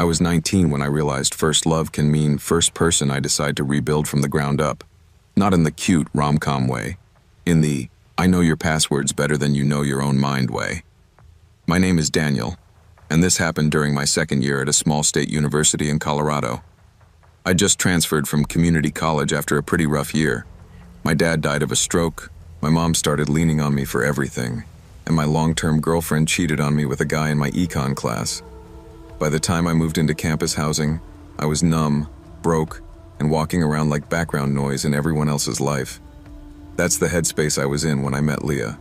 I was 19 when I realized first love can mean first person I decide to rebuild from the ground up. Not in the cute rom-com way. In the, I know your passwords better than you know your own mind way. My name is Daniel, and this happened during my second year at a small state university in Colorado. I just transferred from community college after a pretty rough year. My dad died of a stroke, my mom started leaning on me for everything, and my long-term girlfriend cheated on me with a guy in my econ class. By the time I moved into campus housing, I was numb, broke, and walking around like background noise in everyone else's life. That's the headspace I was in when I met Leah.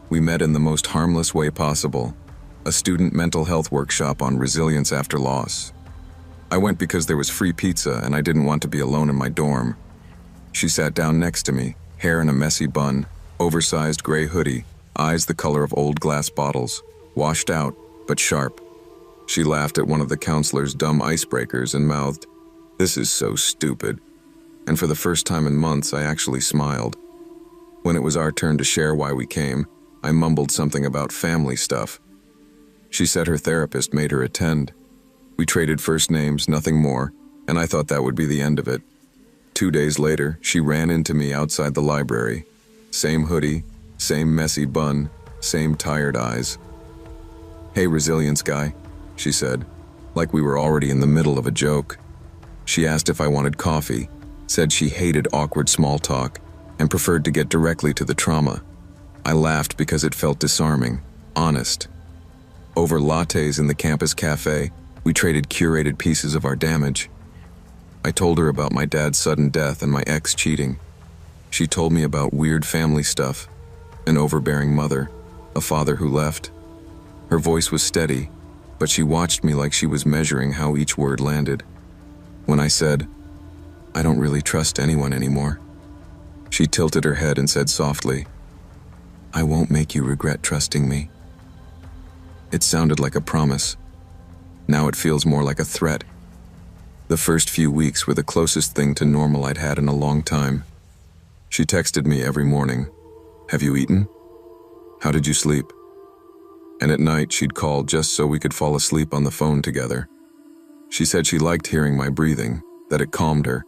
We met in the most harmless way possible, a student mental health workshop on resilience after loss. I went because there was free pizza and I didn't want to be alone in my dorm. She sat down next to me, hair in a messy bun, oversized gray hoodie, eyes the color of old glass bottles, washed out, but sharp. She laughed at one of the counselor's dumb icebreakers and mouthed, "This is so stupid." And for the first time in months, I actually smiled. When it was our turn to share why we came, I mumbled something about family stuff. She said her therapist made her attend. We traded first names, nothing more, and I thought that would be the end of it. 2 days later, she ran into me outside the library. Same hoodie, same messy bun, same tired eyes. "Hey, resilience guy," she said, like we were already in the middle of a joke. She asked if I wanted coffee, said she hated awkward small talk, and preferred to get directly to the trauma. I laughed because it felt disarming, honest. Over lattes in the campus cafe, we traded curated pieces of our damage. I told her about my dad's sudden death and my ex cheating. She told me about weird family stuff, an overbearing mother, a father who left. Her voice was steady, but she watched me like she was measuring how each word landed. When I said, "I don't really trust anyone anymore," she tilted her head and said softly, "I won't make you regret trusting me." It sounded like a promise. Now it feels more like a threat. The first few weeks were the closest thing to normal I'd had in a long time. She texted me every morning, "Have you eaten? How did you sleep?" And at night she'd call just so we could fall asleep on the phone together. She said she liked hearing my breathing, that it calmed her.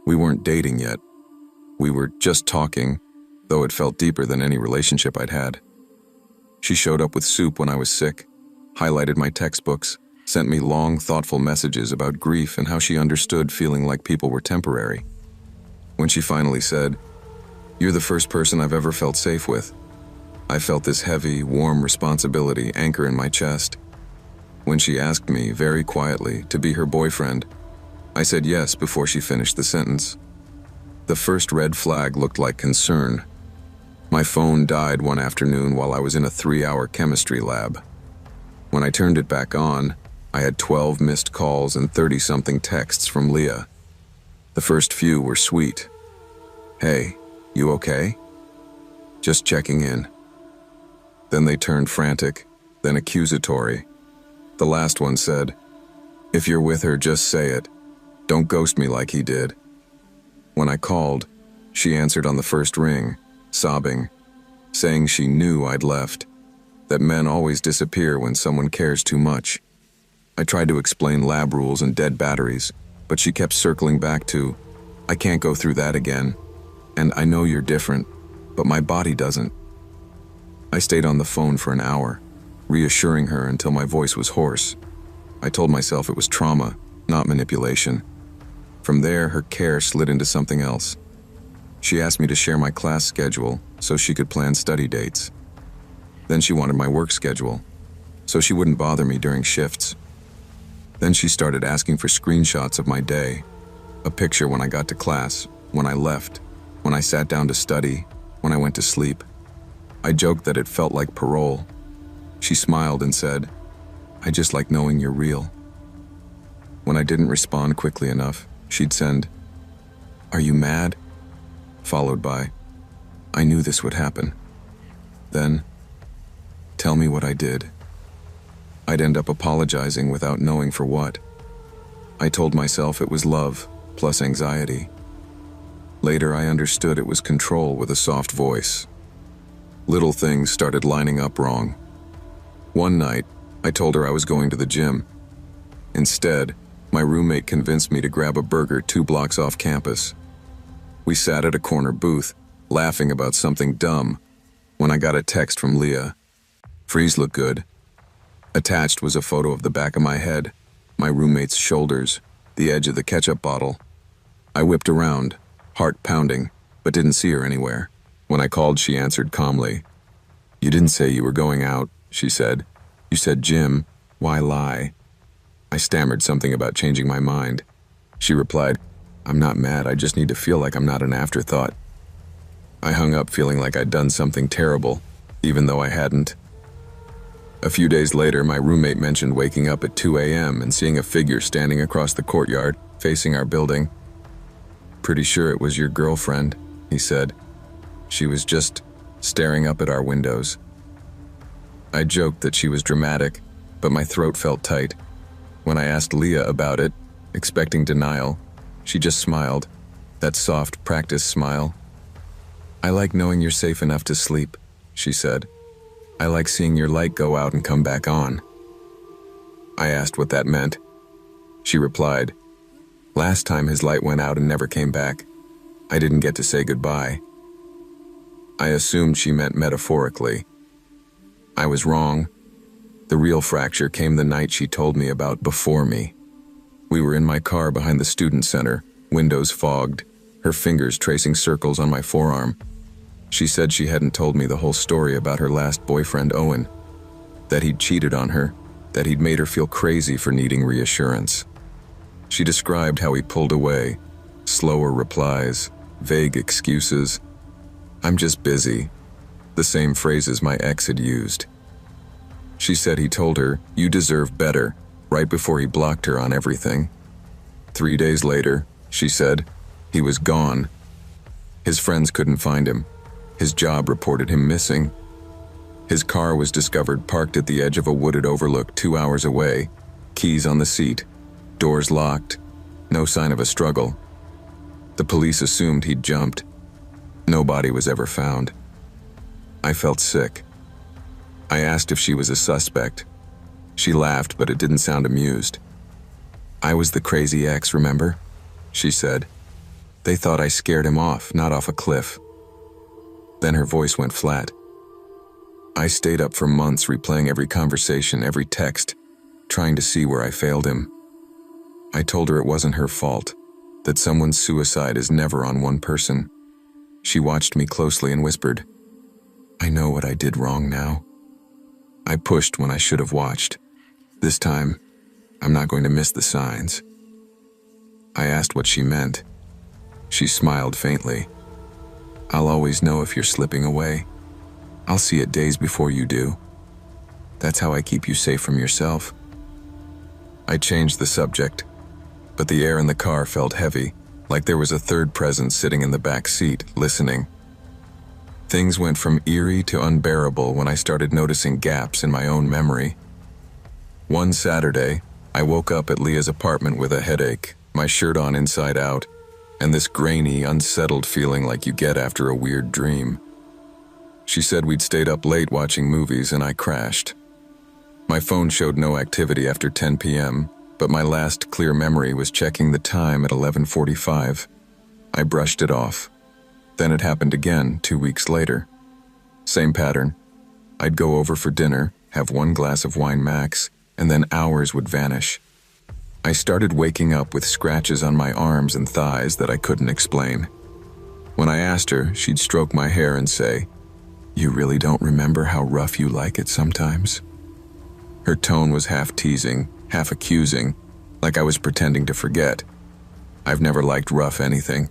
We weren't dating yet. We were just talking, though it felt deeper than any relationship I'd had. She showed up with soup when I was sick, highlighted my textbooks, sent me long, thoughtful messages about grief and how she understood feeling like people were temporary. When she finally said, "You're the first person I've ever felt safe with," I felt this heavy, warm responsibility anchor in my chest. When she asked me, very quietly, to be her boyfriend, I said yes before she finished the sentence. The first red flag looked like concern. My phone died one afternoon while I was in a 3-hour chemistry lab. When I turned it back on, I had 12 missed calls and 30-something texts from Leah. The first few were sweet. "Hey, you okay? Just checking in." Then they turned frantic, then accusatory. The last one said, "If you're with her, just say it. Don't ghost me like he did." When I called, she answered on the first ring, sobbing, saying she knew I'd left, that men always disappear when someone cares too much. I tried to explain lab rules and dead batteries, but she kept circling back to, "I can't go through that again, and I know you're different, but my body doesn't." I stayed on the phone for an hour, reassuring her until my voice was hoarse. I told myself it was trauma, not manipulation. From there, her care slid into something else. She asked me to share my class schedule so she could plan study dates. Then she wanted my work schedule, so she wouldn't bother me during shifts. Then she started asking for screenshots of my day, a picture when I got to class, when I left, when I sat down to study, when I went to sleep. I joked that it felt like parole. She smiled and said, "I just like knowing you're real." When I didn't respond quickly enough, she'd send, "Are you mad?" followed by, "I knew this would happen." Then, "Tell me what I did." I'd end up apologizing without knowing for what. I told myself it was love, plus anxiety. Later, I understood it was control with a soft voice. Little things started lining up wrong. One night, I told her I was going to the gym. Instead, my roommate convinced me to grab a burger 2 blocks off campus. We sat at a corner booth, laughing about something dumb, when I got a text from Leah. "Freeze looked good." Attached was a photo of the back of my head, my roommate's shoulders, the edge of the ketchup bottle. I whipped around, heart pounding, but didn't see her anywhere. When I called, she answered calmly. "You didn't say you were going out," she said. "You said gym. Why lie?" I stammered something about changing my mind. She replied, "I'm not mad, I just need to feel like I'm not an afterthought." I hung up feeling like I'd done something terrible, even though I hadn't. A few days later, my roommate mentioned waking up at 2 a.m. and seeing a figure standing across the courtyard, facing our building. "Pretty sure it was your girlfriend," he said. "She was just staring up at our windows." I joked that she was dramatic, but my throat felt tight. When I asked Leah about it, expecting denial, she just smiled, that soft practice smile. "I like knowing you're safe enough to sleep," she said. "I like seeing your light go out and come back on." I asked what that meant. She replied, "Last time his light went out and never came back. I didn't get to say goodbye." I assumed she meant metaphorically. I was wrong. The real fracture came the night she told me about before me. We were in my car behind the student center, windows fogged, her fingers tracing circles on my forearm. She said she hadn't told me the whole story about her last boyfriend, Owen. That he'd cheated on her, that he'd made her feel crazy for needing reassurance. She described how he pulled away, slower replies, vague excuses. "I'm just busy," the same phrases my ex had used. She said he told her, "You deserve better," right before he blocked her on everything. 3 days later, she said, he was gone. His friends couldn't find him. His job reported him missing. His car was discovered parked at the edge of a wooded overlook 2 hours away, keys on the seat, doors locked, no sign of a struggle. The police assumed he'd jumped. No body was ever found. I felt sick. I asked if she was a suspect. She laughed, but it didn't sound amused. "I was the crazy ex, remember?" she said. "They thought I scared him off, not off a cliff." Then her voice went flat. I stayed up for months replaying every conversation, every text, trying to see where I failed him. I told her it wasn't her fault, that someone's suicide is never on one person. She watched me closely and whispered, "I know what I did wrong now." I pushed when I should have watched. This time, I'm not going to miss the signs. I asked what she meant. She smiled faintly. "I'll always know if you're slipping away. I'll see it days before you do. That's how I keep you safe from yourself." I changed the subject, but the air in the car felt heavy, like there was a third presence sitting in the back seat, listening. Things went from eerie to unbearable when I started noticing gaps in my own memory. One Saturday, I woke up at Leah's apartment with a headache, my shirt on inside out, and this grainy, unsettled feeling like you get after a weird dream. She said we'd stayed up late watching movies and I crashed. My phone showed no activity after 10 p.m., but my last clear memory was checking the time at 11:45. I brushed it off. Then it happened again 2 weeks later. Same pattern. I'd go over for dinner, have 1 glass of wine max, and then hours would vanish. I started waking up with scratches on my arms and thighs that I couldn't explain. When I asked her, she'd stroke my hair and say, "You really don't remember how rough you like it sometimes?" Her tone was half teasing, half accusing, like I was pretending to forget. I've never liked rough anything.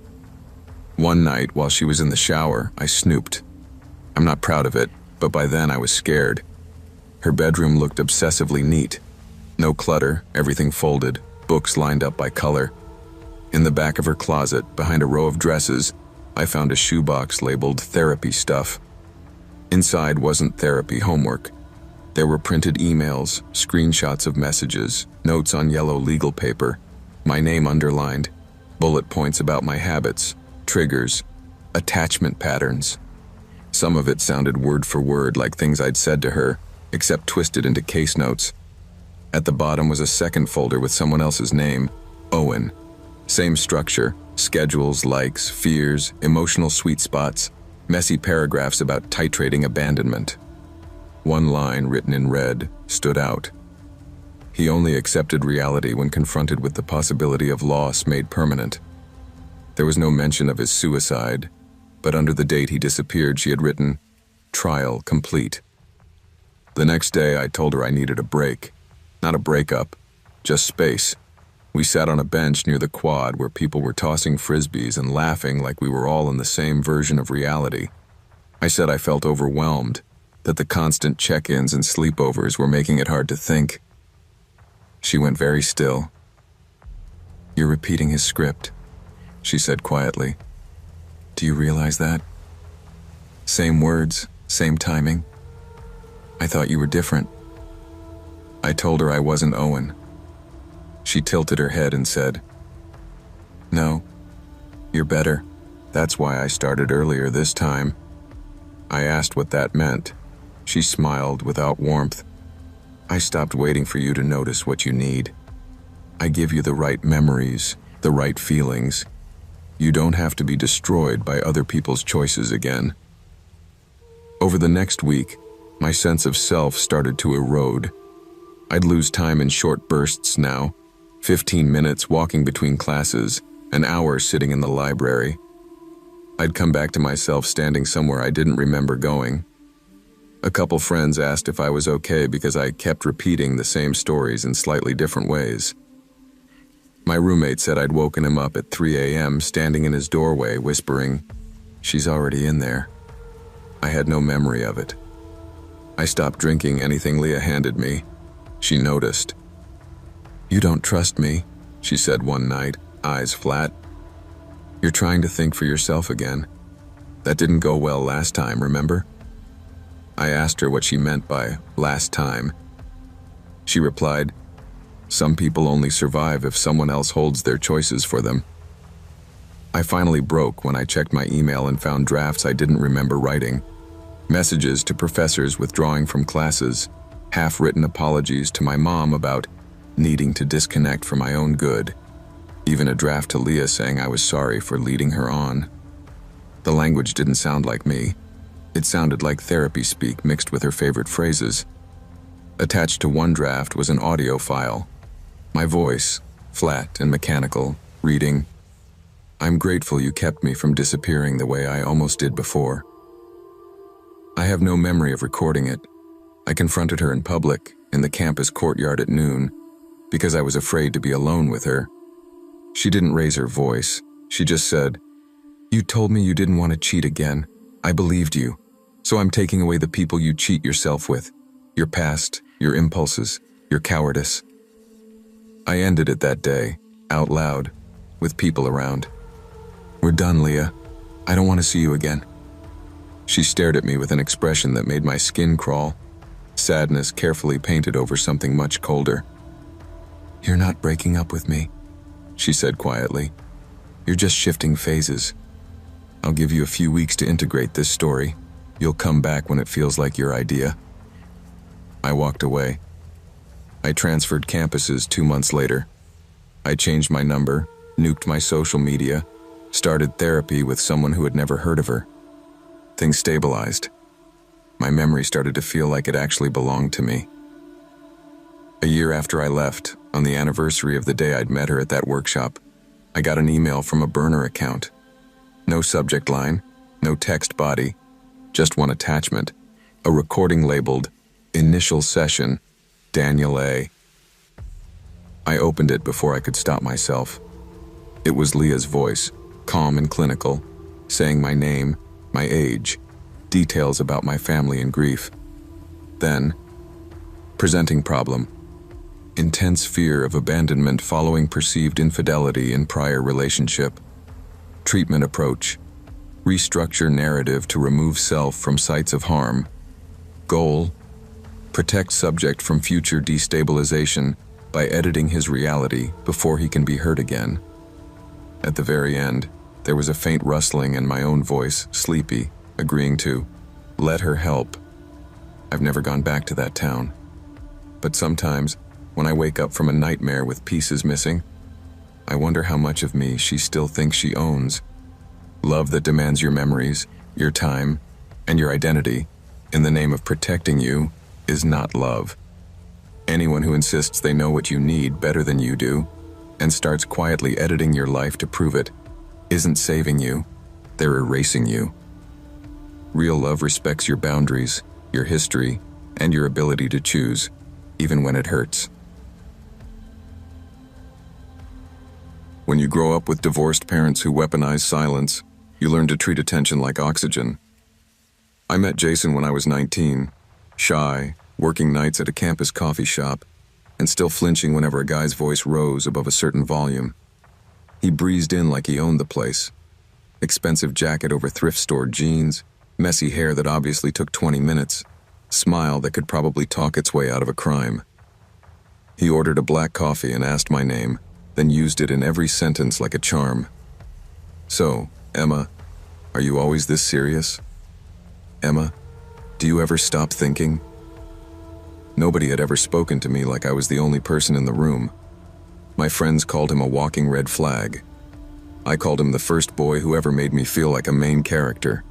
One night, while she was in the shower, I snooped. I'm not proud of it, but by then I was scared. Her bedroom looked obsessively neat. No clutter, everything folded, books lined up by color. In the back of her closet, behind a row of dresses, I found a shoebox labeled therapy stuff. Inside wasn't therapy homework. There were printed emails, screenshots of messages, notes on yellow legal paper, my name underlined, bullet points about my habits, triggers, attachment patterns. Some of it sounded word for word like things I'd said to her, except twisted into case notes. At the bottom was a second folder with someone else's name, Owen. Same structure, schedules, likes, fears, emotional sweet spots, messy paragraphs about titrating abandonment. One line written in red stood out. He only accepted reality when confronted with the possibility of loss made permanent. There was no mention of his suicide, but under the date he disappeared, she had written, "Trial complete." The next day, I told her I needed a break. Not a breakup, just space. We sat on a bench near the quad where people were tossing frisbees and laughing like we were all in the same version of reality. I said I felt overwhelmed, that the constant check-ins and sleepovers were making it hard to think. She went very still. "You're repeating his script," she said quietly. "Do you realize that? Same words, same timing. I thought you were different." I told her I wasn't Owen. She tilted her head and said, "No, you're better. That's why I started earlier this time." I asked what that meant. She smiled without warmth. "I stopped waiting for you to notice what you need. I give you the right memories, the right feelings. You don't have to be destroyed by other people's choices again." Over the next week, my sense of self started to erode. I'd lose time in short bursts now, 15 minutes walking between classes, an hour sitting in the library. I'd come back to myself standing somewhere I didn't remember going. A couple friends asked if I was okay because I kept repeating the same stories in slightly different ways. My roommate said I'd woken him up at 3 a.m. standing in his doorway whispering, "She's already in there." I had no memory of it. I stopped drinking anything Leah handed me. She noticed. "You don't trust me," she said one night, eyes flat. "You're trying to think for yourself again. That didn't go well last time, remember?" I asked her what she meant by last time. She replied, "Some people only survive if someone else holds their choices for them." I finally broke when I checked my email and found drafts I didn't remember writing. Messages to professors withdrawing from classes, half-written apologies to my mom about needing to disconnect for my own good, even a draft to Leah saying I was sorry for leading her on. The language didn't sound like me. It sounded like therapy speak mixed with her favorite phrases. Attached to one draft was an audio file. My voice, flat and mechanical, reading, "I'm grateful you kept me from disappearing the way I almost did before." I have no memory of recording it. I confronted her in public, in the campus courtyard at noon, because I was afraid to be alone with her. She didn't raise her voice. She just said, "You told me you didn't want to cheat again. I believed you. So I'm taking away the people you cheat yourself with. Your past, your impulses, your cowardice." I ended it that day, out loud, with people around. "We're done, Leah. I don't want to see you again." She stared at me with an expression that made my skin crawl, sadness carefully painted over something much colder. "You're not breaking up with me," she said quietly. "You're just shifting phases. I'll give you a few weeks to integrate this story. You'll come back when it feels like your idea." I walked away. I transferred campuses 2 months later. I changed my number, nuked my social media, started therapy with someone who had never heard of her. Things stabilized. My memory started to feel like it actually belonged to me. A year after I left, on the anniversary of the day I'd met her at that workshop, I got an email from a burner account. No subject line, no text body, just one attachment, a recording labeled, "Initial Session, Daniel A." I opened it before I could stop myself. It was Leah's voice, calm and clinical, saying my name, my age, details about my family and grief. Then, presenting problem. Intense fear of abandonment following perceived infidelity in prior relationship. Treatment approach. Restructure narrative to remove self from sites of harm. Goal. Protect subject from future destabilization by editing his reality before he can be hurt again. At the very end, there was a faint rustling and my own voice, sleepy, agreeing to let her help. I've never gone back to that town. But sometimes, When I wake up from a nightmare with pieces missing, I wonder how much of me she still thinks she owns. Love that demands your memories, your time, and your identity in the name of protecting you is not love. Anyone who insists they know what you need better than you do and starts quietly editing your life to prove it isn't saving you, they're erasing you. Real love respects your boundaries, your history, and your ability to choose, even when it hurts. When you grow up with divorced parents who weaponize silence, you learn to treat attention like oxygen. I met Jason when I was 19, shy, working nights at a campus coffee shop, and still flinching whenever a guy's voice rose above a certain volume. He breezed in like he owned the place. Expensive jacket over thrift store jeans, messy hair that obviously took 20 minutes, smile that could probably talk its way out of a crime. He ordered a black coffee and asked my name, then used it in every sentence like a charm. "So, Emma, are you always this serious? Emma, do you ever stop thinking?" Nobody had ever spoken to me like I was the only person in the room. My friends called him a walking red flag. I called him the first boy who ever made me feel like a main character.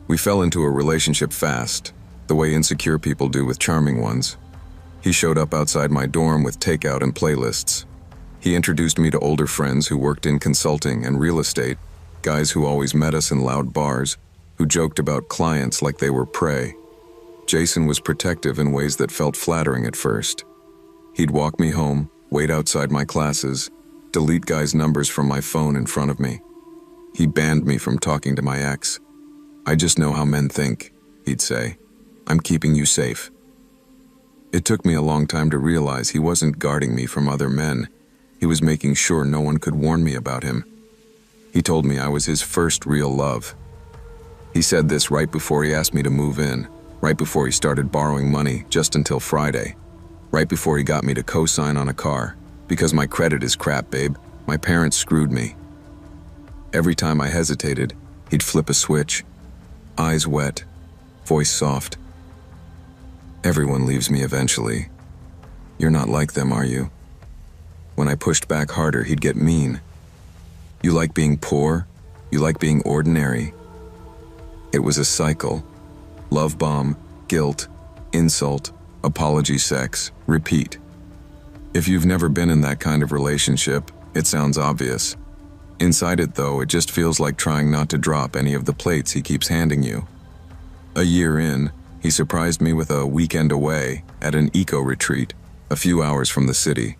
We fell into a relationship fast, the way insecure people do with charming ones. He showed up outside my dorm with takeout and playlists. He introduced me to older friends who worked in consulting and real estate, guys who always met us in loud bars, who joked about clients like they were prey. Jason was protective in ways that felt flattering at first. He'd walk me home, wait outside my classes, delete guys' numbers from my phone in front of me. He banned me from talking to my ex. "I just know how men think," he'd say. "I'm keeping you safe." It took me a long time to realize he wasn't guarding me from other men. He was making sure no one could warn me about him. He told me I was his first real love. He said this right before he asked me to move in, right before he started borrowing money just until Friday, right before he got me to co-sign on a car. "Because my credit is crap, babe. My parents screwed me." Every time I hesitated, he'd flip a switch. Eyes wet, voice soft. "Everyone leaves me eventually. You're not like them, are you?" When I pushed back harder, he'd get mean. "You like being poor? You like being ordinary?" It was a cycle. Love bomb, guilt, insult, apology sex, repeat. If you've never been in that kind of relationship, it sounds obvious. Inside it, though, it just feels like trying not to drop any of the plates he keeps handing you. A year in, he surprised me with a weekend away at an eco-retreat, a few hours from the city.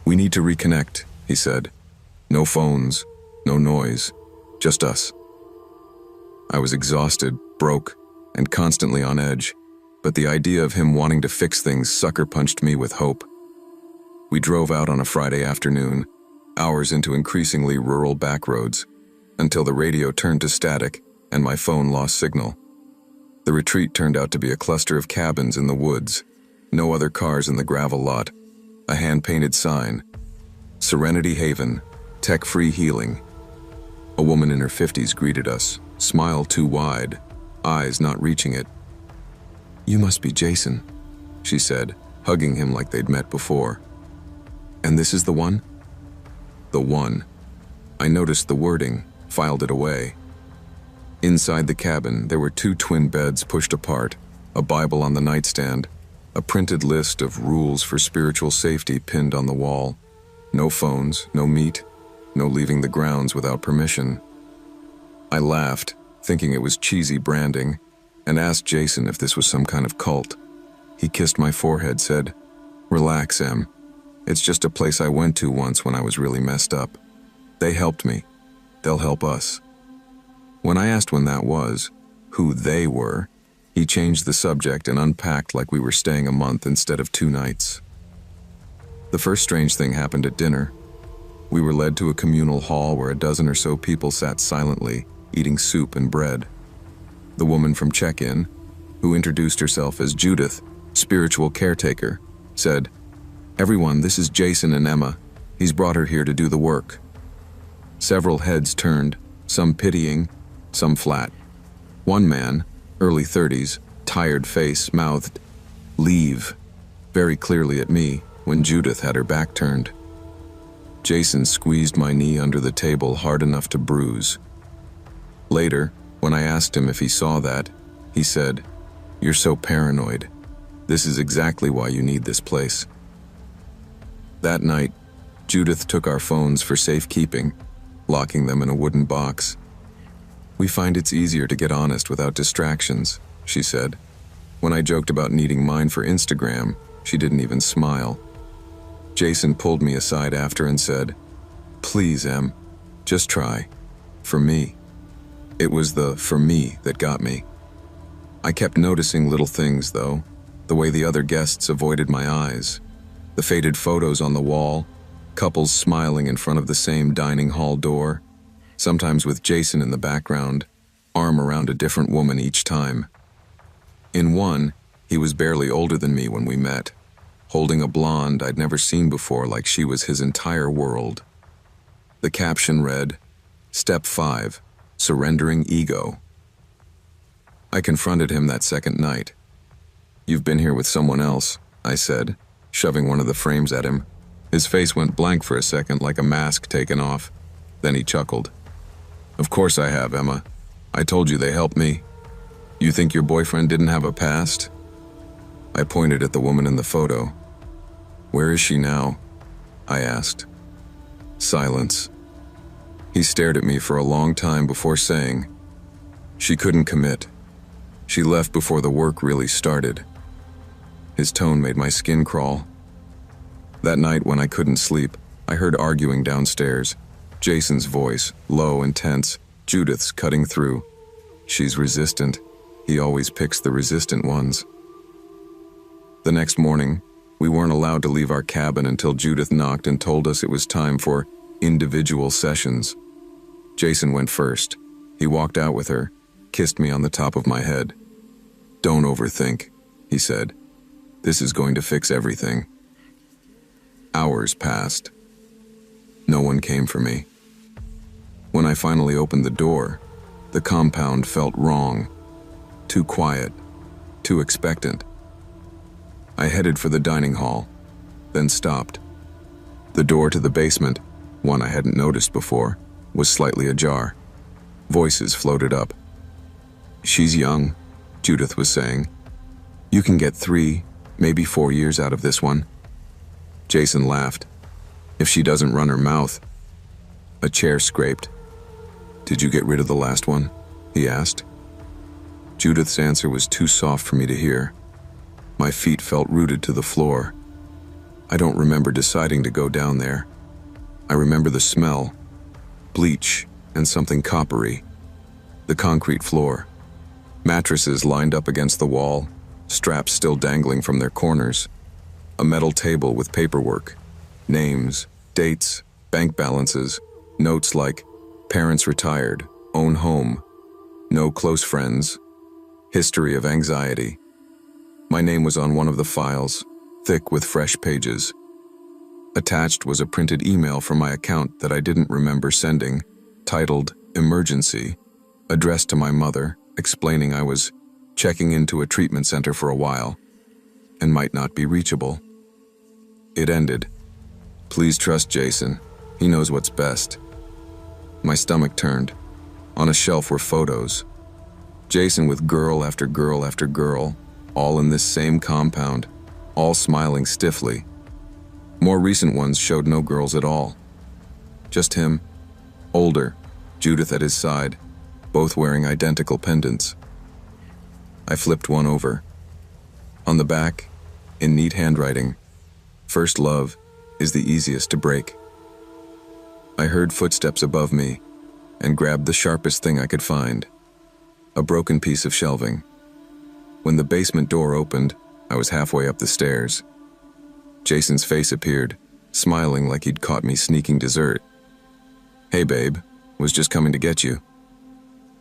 "We need to reconnect," he said. "No phones, no noise, just us." I was exhausted, broke, and constantly on edge, but the idea of him wanting to fix things sucker-punched me with hope. We drove out on a Friday afternoon, hours into increasingly rural backroads, until the radio turned to static and my phone lost signal. The retreat turned out to be a cluster of cabins in the woods, no other cars in the gravel lot, a hand-painted sign, "Serenity Haven, Tech-Free Healing." A woman in her 50s greeted us, smile too wide, eyes not reaching it. "You must be Jason," she said, hugging him like they'd met before. "And this is the one?" The one. I noticed the wording, filed it away. Inside the cabin, there were 2 twin beds pushed apart, a Bible on the nightstand, a printed list of rules for spiritual safety pinned on the wall. No phones, no meat, no leaving the grounds without permission. I laughed, thinking it was cheesy branding, and asked Jason if this was some kind of cult. He kissed my forehead, said, "Relax, Em. It's just a place I went to once when I was really messed up. They helped me. They'll help us." When I asked when that was, who they were, he changed the subject and unpacked like we were staying a month instead of 2 nights. The first strange thing happened at dinner. We were led to a communal hall where a dozen or so people sat silently, eating soup and bread. The woman from check-in, who introduced herself as Judith, spiritual caretaker, said, "Everyone, this is Jason and Emma. He's brought her here to do the work." Several heads turned, some pitying, some flat. One man, early 30s, tired face, mouthed, "Leave," very clearly at me, when Judith had her back turned. Jason squeezed my knee under the table hard enough to bruise. Later, when I asked him if he saw that, he said, "You're so paranoid. This is exactly why you need this place." That night, Judith took our phones for safekeeping, locking them in a wooden box. "We find it's easier to get honest without distractions," she said. When I joked about needing mine for Instagram, she didn't even smile. Jason pulled me aside after and said, "Please, Em, just try. For me." It was the "for me" that got me. I kept noticing little things, though. The way the other guests avoided my eyes. The faded photos on the wall. Couples smiling in front of the same dining hall door. Sometimes with Jason in the background, arm around a different woman each time. In one, he was barely older than me when we met, holding a blonde I'd never seen before like she was his entire world. The caption read, "Step 5, Surrendering Ego." I confronted him that second night. "You've been here with someone else," I said, shoving one of the frames at him. His face went blank for a second like a mask taken off. Then he chuckled. "Of course I have, Emma. I told you they helped me. You think your boyfriend didn't have a past?" I pointed at the woman in the photo. "Where is she now?" I asked. Silence. He stared at me for a long time before saying, "She couldn't commit. She left before the work really started." His tone made my skin crawl. That night when I couldn't sleep, I heard arguing downstairs. Jason's voice, low and tense, Judith's cutting through. "She's resistant. He always picks the resistant ones." The next morning, we weren't allowed to leave our cabin until Judith knocked and told us it was time for individual sessions. Jason went first. He walked out with her, kissed me on the top of my head. "Don't overthink," he said. "This is going to fix everything." Hours passed. No one came for me. When I finally opened the door, the compound felt wrong. Too quiet, too expectant. I headed for the dining hall, then stopped. The door to the basement, one I hadn't noticed before, was slightly ajar. Voices floated up. "She's young," Judith was saying. "You can get 3, maybe 4 years out of this one." Jason laughed. "If she doesn't run her mouth." A chair scraped. "Did you get rid of the last one?" he asked. Judith's answer was too soft for me to hear. My feet felt rooted to the floor. I don't remember deciding to go down there. I remember the smell, bleach and something coppery. The concrete floor. Mattresses lined up against the wall, straps still dangling from their corners. A metal table with paperwork, names, dates, bank balances, notes like "parents retired, own home, no close friends, history of anxiety." My name was on one of the files, thick with fresh pages. Attached was a printed email from my account that I didn't remember sending, titled "Emergency," addressed to my mother, explaining I was checking into a treatment center for a while and might not be reachable. It ended, "Please trust Jason. He knows what's best." My stomach turned. On a shelf were photos. Jason with girl after girl after girl, all in this same compound, all smiling stiffly. More recent ones showed no girls at all. Just him, older, Judith at his side, both wearing identical pendants. I flipped one over. On the back, in neat handwriting, "First love is the easiest to break." I heard footsteps above me and grabbed the sharpest thing I could find, a broken piece of shelving. When the basement door opened, I was halfway up the stairs. Jason's face appeared, smiling like he'd caught me sneaking dessert. "Hey babe, was just coming to get you."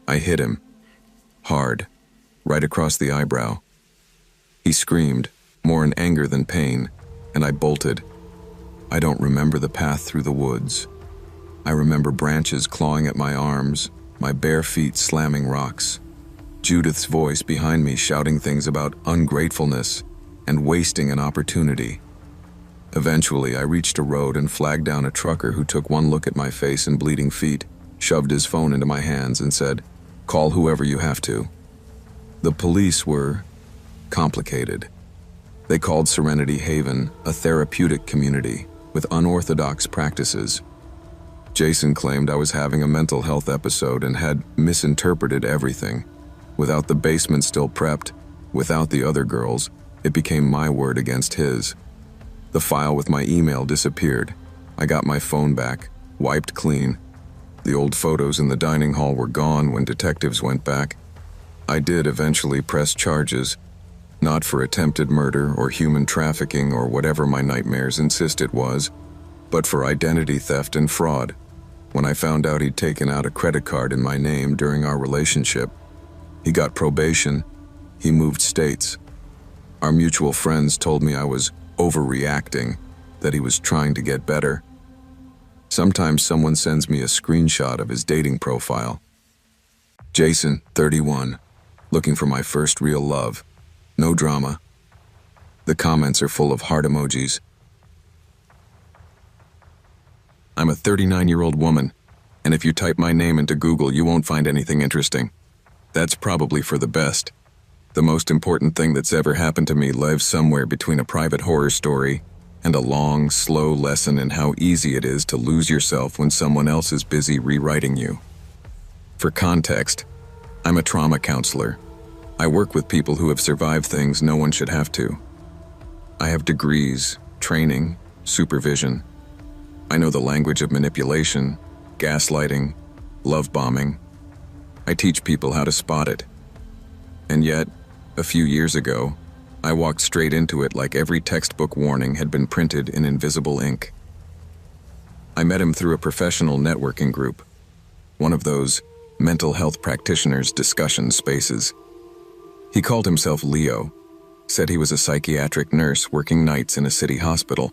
I hit him, hard, right across the eyebrow. He screamed, more in anger than pain, and I bolted. I don't remember the path through the woods. I remember branches clawing at my arms, my bare feet slamming rocks. Judith's voice behind me shouting things about ungratefulness and wasting an opportunity. Eventually, I reached a road and flagged down a trucker who took one look at my face and bleeding feet, shoved his phone into my hands and said, "Call whoever you have to." The police were complicated. They called Serenity Haven a therapeutic community with unorthodox practices. Jason claimed I was having a mental health episode and had misinterpreted everything. Without the basement still prepped, without the other girls, it became my word against his. The file with my email disappeared. I got my phone back, wiped clean. The old photos in the dining hall were gone when detectives went back. I did eventually press charges, not for attempted murder or human trafficking or whatever my nightmares insist it was, but for identity theft and fraud. When I found out he'd taken out a credit card in my name during our relationship, he got probation, he moved states. Our mutual friends told me I was overreacting, that he was trying to get better. Sometimes someone sends me a screenshot of his dating profile. Jason, 31, looking for my first real love. No drama. The comments are full of heart emojis. I'm a 39-year-old woman, and if you type my name into Google, you won't find anything interesting. That's probably for the best. The most important thing that's ever happened to me lives somewhere between a private horror story and a long, slow lesson in how easy it is to lose yourself when someone else is busy rewriting you. For context, I'm a trauma counselor. I work with people who have survived things no one should have to. I have degrees, training, supervision. I know the language of manipulation, gaslighting, love bombing. I teach people how to spot it. And yet, a few years ago, I walked straight into it like every textbook warning had been printed in invisible ink. I met him through a professional networking group, one of those mental health practitioners' discussion spaces. He called himself Leo, said he was a psychiatric nurse working nights in a city hospital.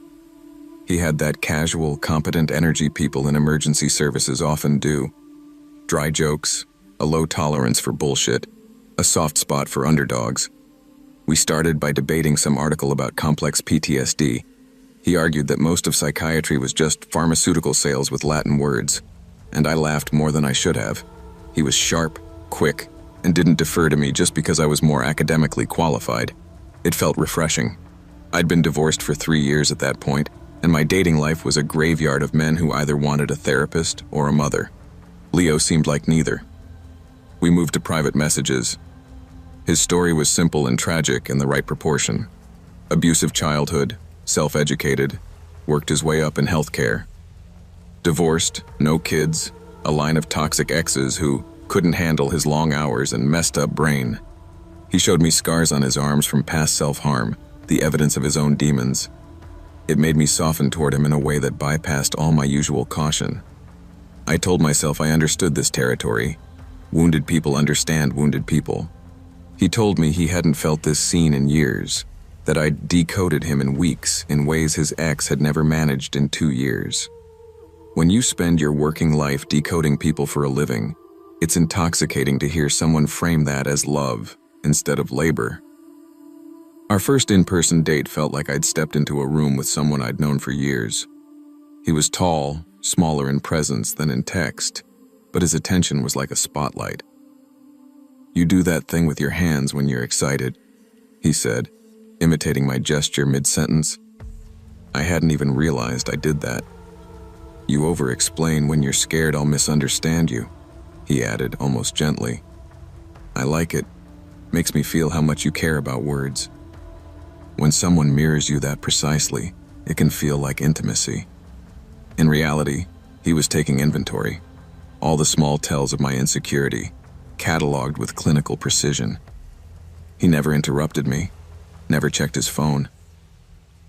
He had that casual, competent energy people in emergency services often do. Dry jokes, a low tolerance for bullshit, a soft spot for underdogs. We started by debating some article about complex PTSD. He argued that most of psychiatry was just pharmaceutical sales with Latin words, and I laughed more than I should have. He was sharp, quick, and didn't defer to me just because I was more academically qualified. It felt refreshing. I'd been divorced for 3 years at that point, and my dating life was a graveyard of men who either wanted a therapist or a mother. Leo seemed like neither. We moved to private messages. His story was simple and tragic in the right proportion. Abusive childhood, self-educated, worked his way up in healthcare. Divorced, no kids, a line of toxic exes who couldn't handle his long hours and messed up brain. He showed me scars on his arms from past self-harm, the evidence of his own demons. It made me soften toward him in a way that bypassed all my usual caution. I told myself I understood this territory. Wounded people understand wounded people. He told me he hadn't felt this seen in years, that I'd decoded him in weeks in ways his ex had never managed in 2 years. When you spend your working life decoding people for a living, it's intoxicating to hear someone frame that as love instead of labor. Our first in-person date felt like I'd stepped into a room with someone I'd known for years. He was tall, smaller in presence than in text, but his attention was like a spotlight. "You do that thing with your hands when you're excited," he said, imitating my gesture mid-sentence. I hadn't even realized I did that. "You over-explain when you're scared I'll misunderstand you," he added almost gently. "I like it. Makes me feel how much you care about words." When someone mirrors you that precisely, it can feel like intimacy. In reality, he was taking inventory. All the small tells of my insecurity, cataloged with clinical precision. He never interrupted me, never checked his phone.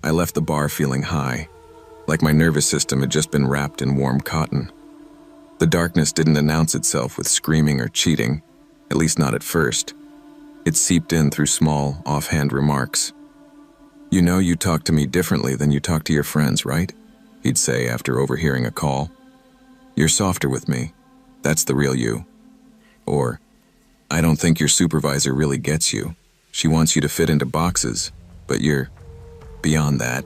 I left the bar feeling high, like my nervous system had just been wrapped in warm cotton. The darkness didn't announce itself with screaming or cheating, at least not at first. It seeped in through small, offhand remarks. "You know you talk to me differently than you talk to your friends, right?" he'd say after overhearing a call. "You're softer with me. That's the real you." Or, "I don't think your supervisor really gets you. She wants you to fit into boxes, but you're beyond that."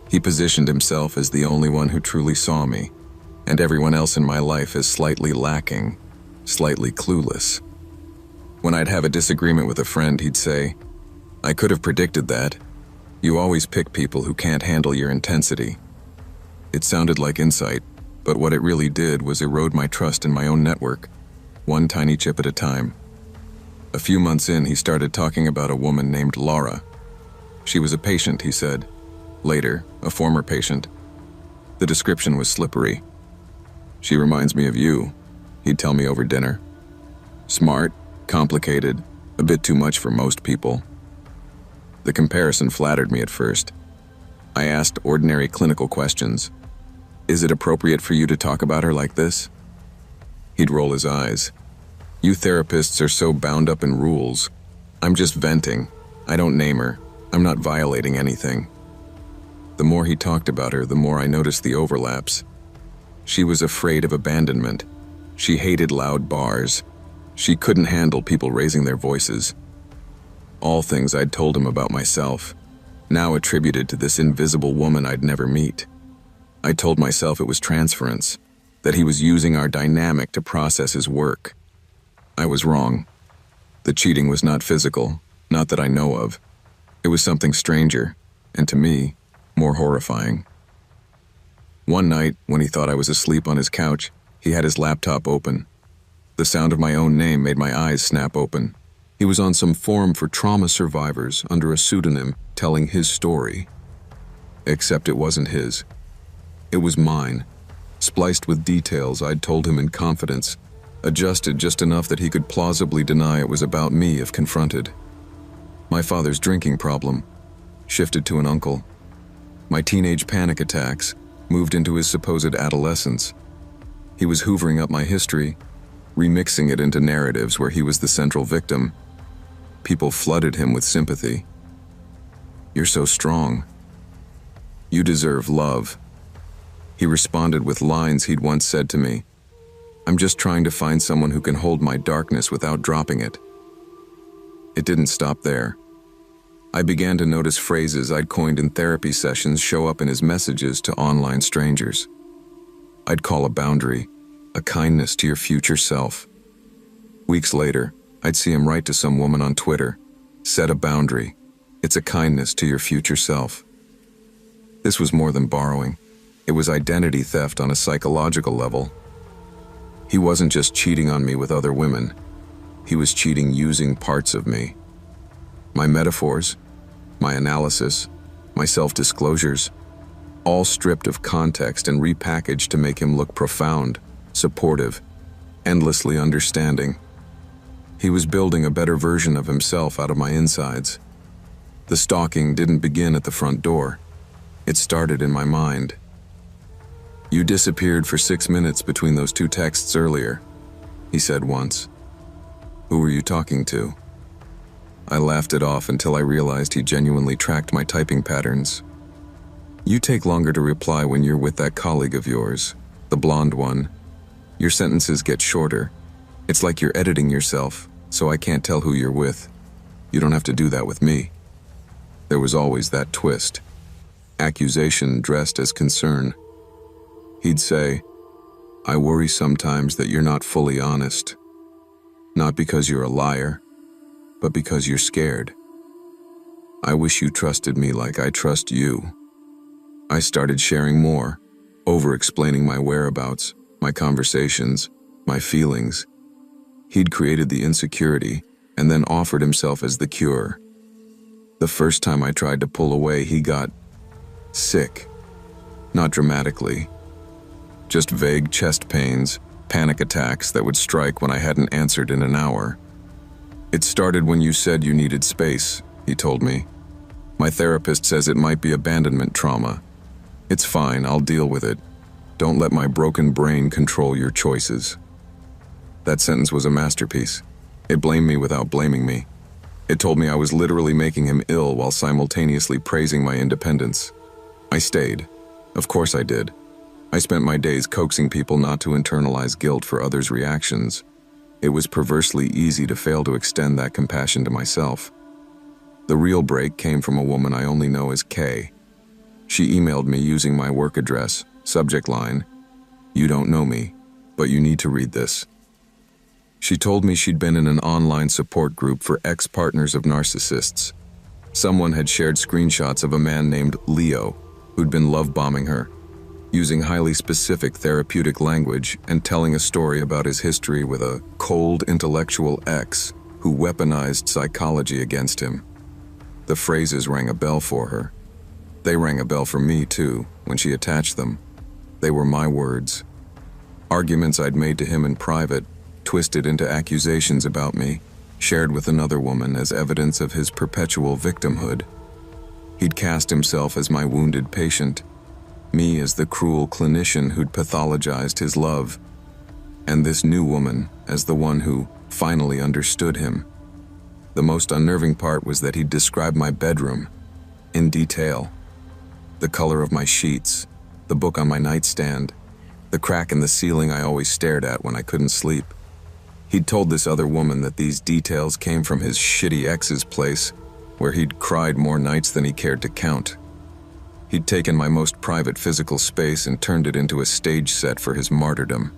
He positioned himself as the only one who truly saw me, and everyone else in my life as slightly lacking, slightly clueless. When I'd have a disagreement with a friend, he'd say, "I could have predicted that. You always pick people who can't handle your intensity." It sounded like insight, but what it really did was erode my trust in my own network, one tiny chip at a time. A few months in, he started talking about a woman named Laura. She was a patient, he said. Later, a former patient. The description was slippery. "She reminds me of you," he'd tell me over dinner. Smart, complicated, a bit too much for most people. The comparison flattered me at first. I asked ordinary clinical questions. "Is it appropriate for you to talk about her like this?" He'd roll his eyes. "You therapists are so bound up in rules. I'm just venting. I don't name her. I'm not violating anything." The more he talked about her, the more I noticed the overlaps. She was afraid of abandonment. She hated loud bars. She couldn't handle people raising their voices. All things I'd told him about myself, now attributed to this invisible woman I'd never meet. I told myself it was transference, that he was using our dynamic to process his work. I was wrong. The cheating was not physical, not that I know of. It was something stranger, and to me, more horrifying. One night, when he thought I was asleep on his couch, he had his laptop open. The sound of my own name made my eyes snap open. He was on some forum for trauma survivors under a pseudonym telling his story. Except it wasn't his. It was mine, spliced with details I'd told him in confidence, adjusted just enough that he could plausibly deny it was about me if confronted. My father's drinking problem shifted to an uncle. My teenage panic attacks moved into his supposed adolescence. He was hoovering up my history, remixing it into narratives where he was the central victim. People flooded him with sympathy. "You're so strong. You deserve love." He responded with lines he'd once said to me. "I'm just trying to find someone who can hold my darkness without dropping it." It didn't stop there. I began to notice phrases I'd coined in therapy sessions show up in his messages to online strangers. I'd call a boundary, a kindness to your future self. Weeks later, I'd see him write to some woman on Twitter, "Set a boundary. It's a kindness to your future self." This was more than borrowing. It was identity theft on a psychological level. He wasn't just cheating on me with other women. He was cheating using parts of me. My metaphors, my analysis, my self-disclosures, all stripped of context and repackaged to make him look profound, supportive, endlessly understanding. He was building a better version of himself out of my insides. The stalking didn't begin at the front door. It started in my mind. "You disappeared for 6 minutes between those 2 texts earlier," he said once. "Who were you talking to?" I laughed it off until I realized he genuinely tracked my typing patterns. "You take longer to reply when you're with that colleague of yours, the blonde one. Your sentences get shorter. It's like you're editing yourself, so I can't tell who you're with. You don't have to do that with me." There was always that twist. Accusation dressed as concern. He'd say, "I worry sometimes that you're not fully honest. Not because you're a liar, but because you're scared. I wish you trusted me like I trust you." I started sharing more, over-explaining my whereabouts, my conversations, my feelings. He'd created the insecurity and then offered himself as the cure. The first time I tried to pull away, he got sick. Not dramatically. Just vague chest pains, panic attacks that would strike when I hadn't answered in an hour. "It started when you said you needed space," he told me. "My therapist says it might be abandonment trauma. It's fine, I'll deal with it. Don't let my broken brain control your choices." That sentence was a masterpiece. It blamed me without blaming me. It told me I was literally making him ill while simultaneously praising my independence. I stayed. Of course I did. I spent my days coaxing people not to internalize guilt for others' reactions. It was perversely easy to fail to extend that compassion to myself. The real break came from a woman I only know as Kay. She emailed me using my work address, subject line, "You don't know me, but you need to read this." She told me she'd been in an online support group for ex-partners of narcissists. Someone had shared screenshots of a man named Leo who'd been love-bombing her, using highly specific therapeutic language and telling a story about his history with a cold intellectual ex who weaponized psychology against him. The phrases rang a bell for her. They rang a bell for me too, when she attached them. They were my words. Arguments I'd made to him in private, twisted into accusations about me, shared with another woman as evidence of his perpetual victimhood. He'd cast himself as my wounded patient, me as the cruel clinician who'd pathologized his love, and this new woman as the one who finally understood him. The most unnerving part was that he'd described my bedroom in detail. The color of my sheets, the book on my nightstand, the crack in the ceiling I always stared at when I couldn't sleep. He'd told this other woman that these details came from his shitty ex's place, where he'd cried more nights than he cared to count. He'd taken my most private physical space and turned it into a stage set for his martyrdom.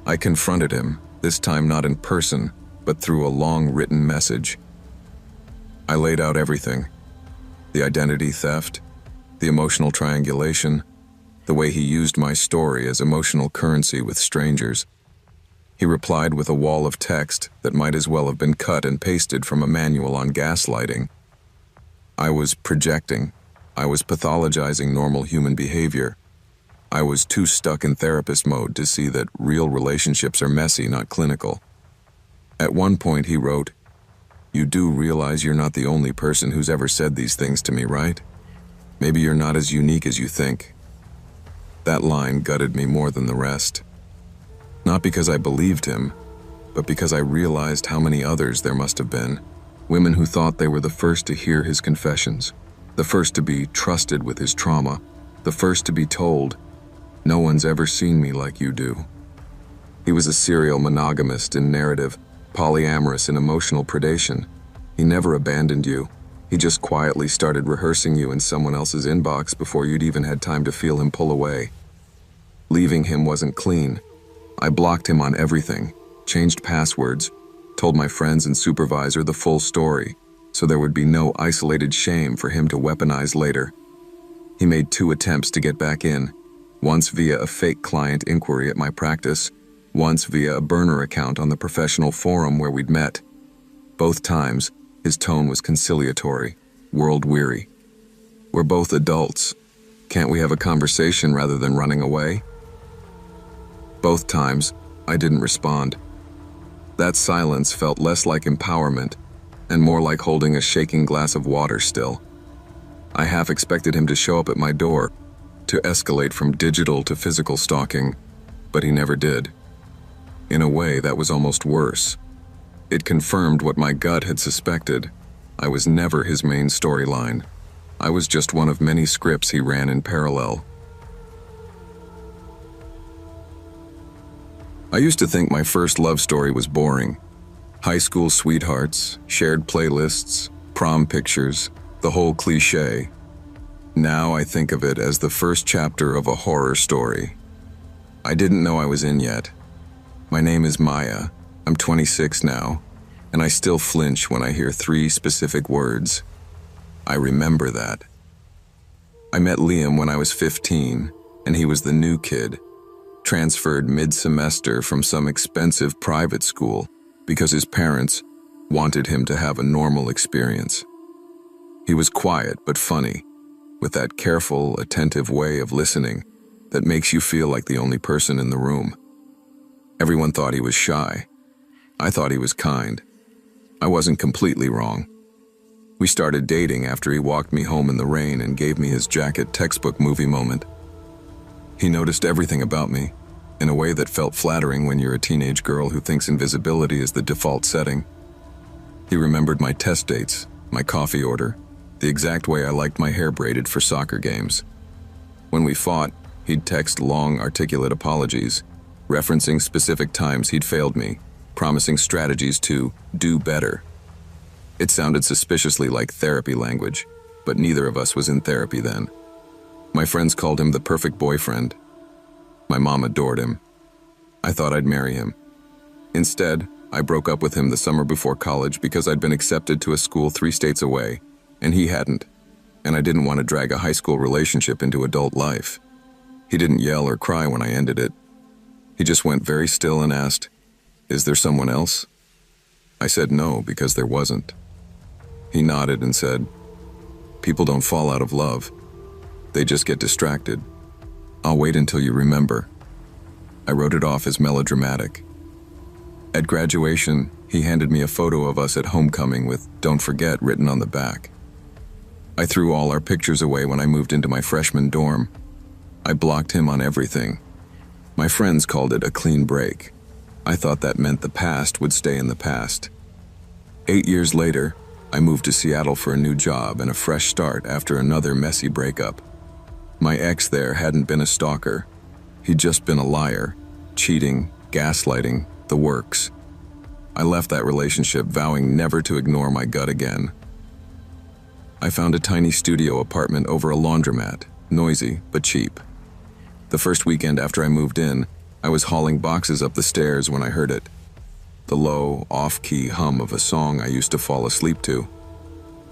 I confronted him, this time not in person, but through a long written message. I laid out everything: the identity theft, the emotional triangulation, the way he used my story as emotional currency with strangers. He replied with a wall of text that might as well have been cut and pasted from a manual on gaslighting. I was projecting. I was pathologizing normal human behavior. I was too stuck in therapist mode to see that real relationships are messy, not clinical. At one point he wrote, "You do realize you're not the only person who's ever said these things to me, right? Maybe you're not as unique as you think." That line gutted me more than the rest. Not because I believed him, but because I realized how many others there must have been. Women who thought they were the first to hear his confessions, the first to be trusted with his trauma, the first to be told, "No one's ever seen me like you do." He was a serial monogamist in narrative, polyamorous in emotional predation. He never abandoned you. He just quietly started rehearsing you in someone else's inbox before you'd even had time to feel him pull away. Leaving him wasn't clean. I blocked him on everything, changed passwords, told my friends and supervisor the full story, so there would be no isolated shame for him to weaponize later. He made 2 attempts to get back in, once via a fake client inquiry at my practice, once via a burner account on the professional forum where we'd met. Both times, his tone was conciliatory, world-weary. "We're both adults. Can't we have a conversation rather than running away?" Both times, I didn't respond. That silence felt less like empowerment and more like holding a shaking glass of water still. I half expected him to show up at my door, to escalate from digital to physical stalking, but he never did. In a way, that was almost worse. It confirmed what my gut had suspected. I was never his main storyline. I was just one of many scripts he ran in parallel. I used to think my first love story was boring. High school sweethearts, shared playlists, prom pictures, the whole cliché. Now I think of it as the first chapter of a horror story. I didn't know I was in yet. My name is Maya. I'm 26 now, and I still flinch when I hear 3 specific words. I remember that. I met Liam when I was 15, and he was the new kid, transferred mid-semester from some expensive private school because his parents wanted him to have a normal experience. He was quiet but funny, with that careful, attentive way of listening that makes you feel like the only person in the room. Everyone thought he was shy. I thought he was kind. I wasn't completely wrong. We started dating after he walked me home in the rain and gave me his jacket textbook movie moment. He noticed everything about me, in a way that felt flattering when you're a teenage girl who thinks invisibility is the default setting. He remembered my test dates, my coffee order, the exact way I liked my hair braided for soccer games. When we fought, he'd text long, articulate apologies, referencing specific times he'd failed me, promising strategies to do better. It sounded suspiciously like therapy language, but neither of us was in therapy then. My friends called him the perfect boyfriend. My mom adored him. I thought I'd marry him. Instead, I broke up with him the summer before college because I'd been accepted to a school 3 states away, and he hadn't, and I didn't want to drag a high school relationship into adult life. He didn't yell or cry when I ended it. He just went very still and asked, "Is there someone else?" I said no, because there wasn't. He nodded and said, "People don't fall out of love. They just get distracted. I'll wait until you remember." I wrote it off as melodramatic. At graduation, he handed me a photo of us at homecoming with "Don't forget" written on the back. I threw all our pictures away when I moved into my freshman dorm. I blocked him on everything. My friends called it a clean break. I thought that meant the past would stay in the past. 8 years later, I moved to Seattle for a new job and a fresh start after another messy breakup. My ex there hadn't been a stalker. He'd just been a liar, cheating, gaslighting, the works. I left that relationship vowing never to ignore my gut again. I found a tiny studio apartment over a laundromat, noisy but cheap. The first weekend after I moved in, I was hauling boxes up the stairs when I heard it. The low, off-key hum of a song I used to fall asleep to.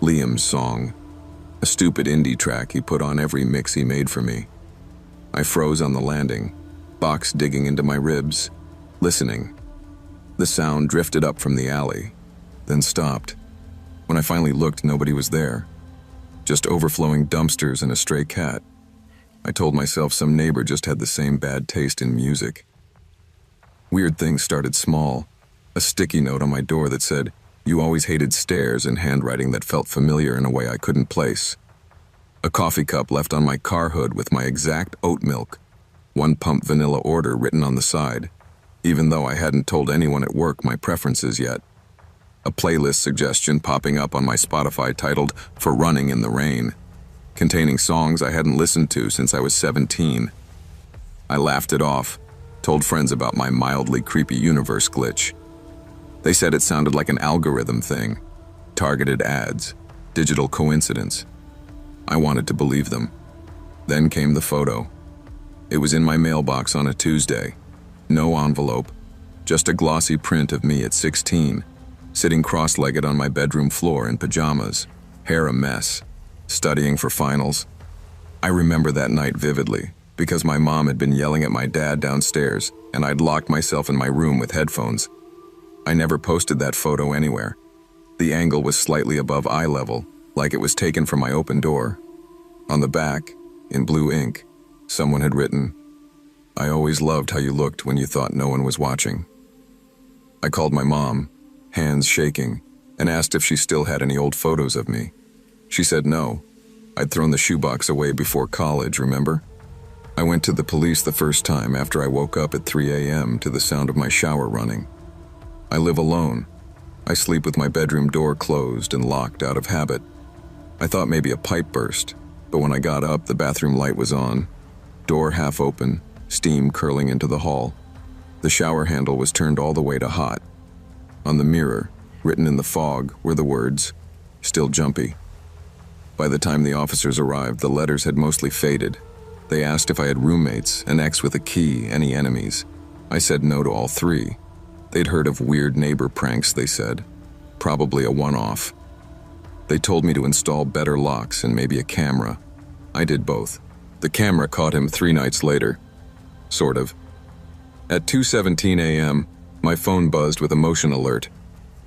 Liam's song, a stupid indie track he put on every mix he made for me. I froze on the landing, box digging into my ribs, listening. The sound drifted up from the alley, then stopped. When I finally looked, nobody was there. Just overflowing dumpsters and a stray cat. I told myself some neighbor just had the same bad taste in music. Weird things started small. A sticky note on my door that said, "You always hated stairs," in handwriting that felt familiar in a way I couldn't place. A coffee cup left on my car hood with my exact oat milk, 1 pump vanilla order written on the side, even though I hadn't told anyone at work my preferences yet. A playlist suggestion popping up on my Spotify titled "For Running in the Rain," containing songs I hadn't listened to since I was 17. I laughed it off, told friends about my mildly creepy universe glitch. They said it sounded like an algorithm thing, targeted ads, digital coincidence. I wanted to believe them. Then came the photo. It was in my mailbox on a Tuesday. No envelope, just a glossy print of me at 16, sitting cross-legged on my bedroom floor in pajamas, hair a mess, studying for finals. I remember that night vividly, because my mom had been yelling at my dad downstairs, and I'd locked myself in my room with headphones. I never posted that photo anywhere. The angle was slightly above eye level, like it was taken from my open door. On the back, in blue ink, someone had written, "I always loved how you looked when you thought no one was watching." I called my mom, hands shaking, and asked if she still had any old photos of me. She said no. I'd thrown the shoebox away before college, remember? I went to the police the first time after I woke up at 3 a.m. to the sound of my shower running. I live alone. I sleep with my bedroom door closed and locked out of habit. I thought maybe a pipe burst, but when I got up, the bathroom light was on, door half open, steam curling into the hall. The shower handle was turned all the way to hot. On the mirror, written in the fog, were the words, "Still jumpy." By the time the officers arrived, the letters had mostly faded. They asked if I had roommates, an ex with a key, any enemies. I said no to all 3. They'd heard of weird neighbor pranks, they said. Probably a one-off. They told me to install better locks and maybe a camera. I did both. The camera caught him 3 nights later. Sort of. At 2:17 a.m., my phone buzzed with a motion alert.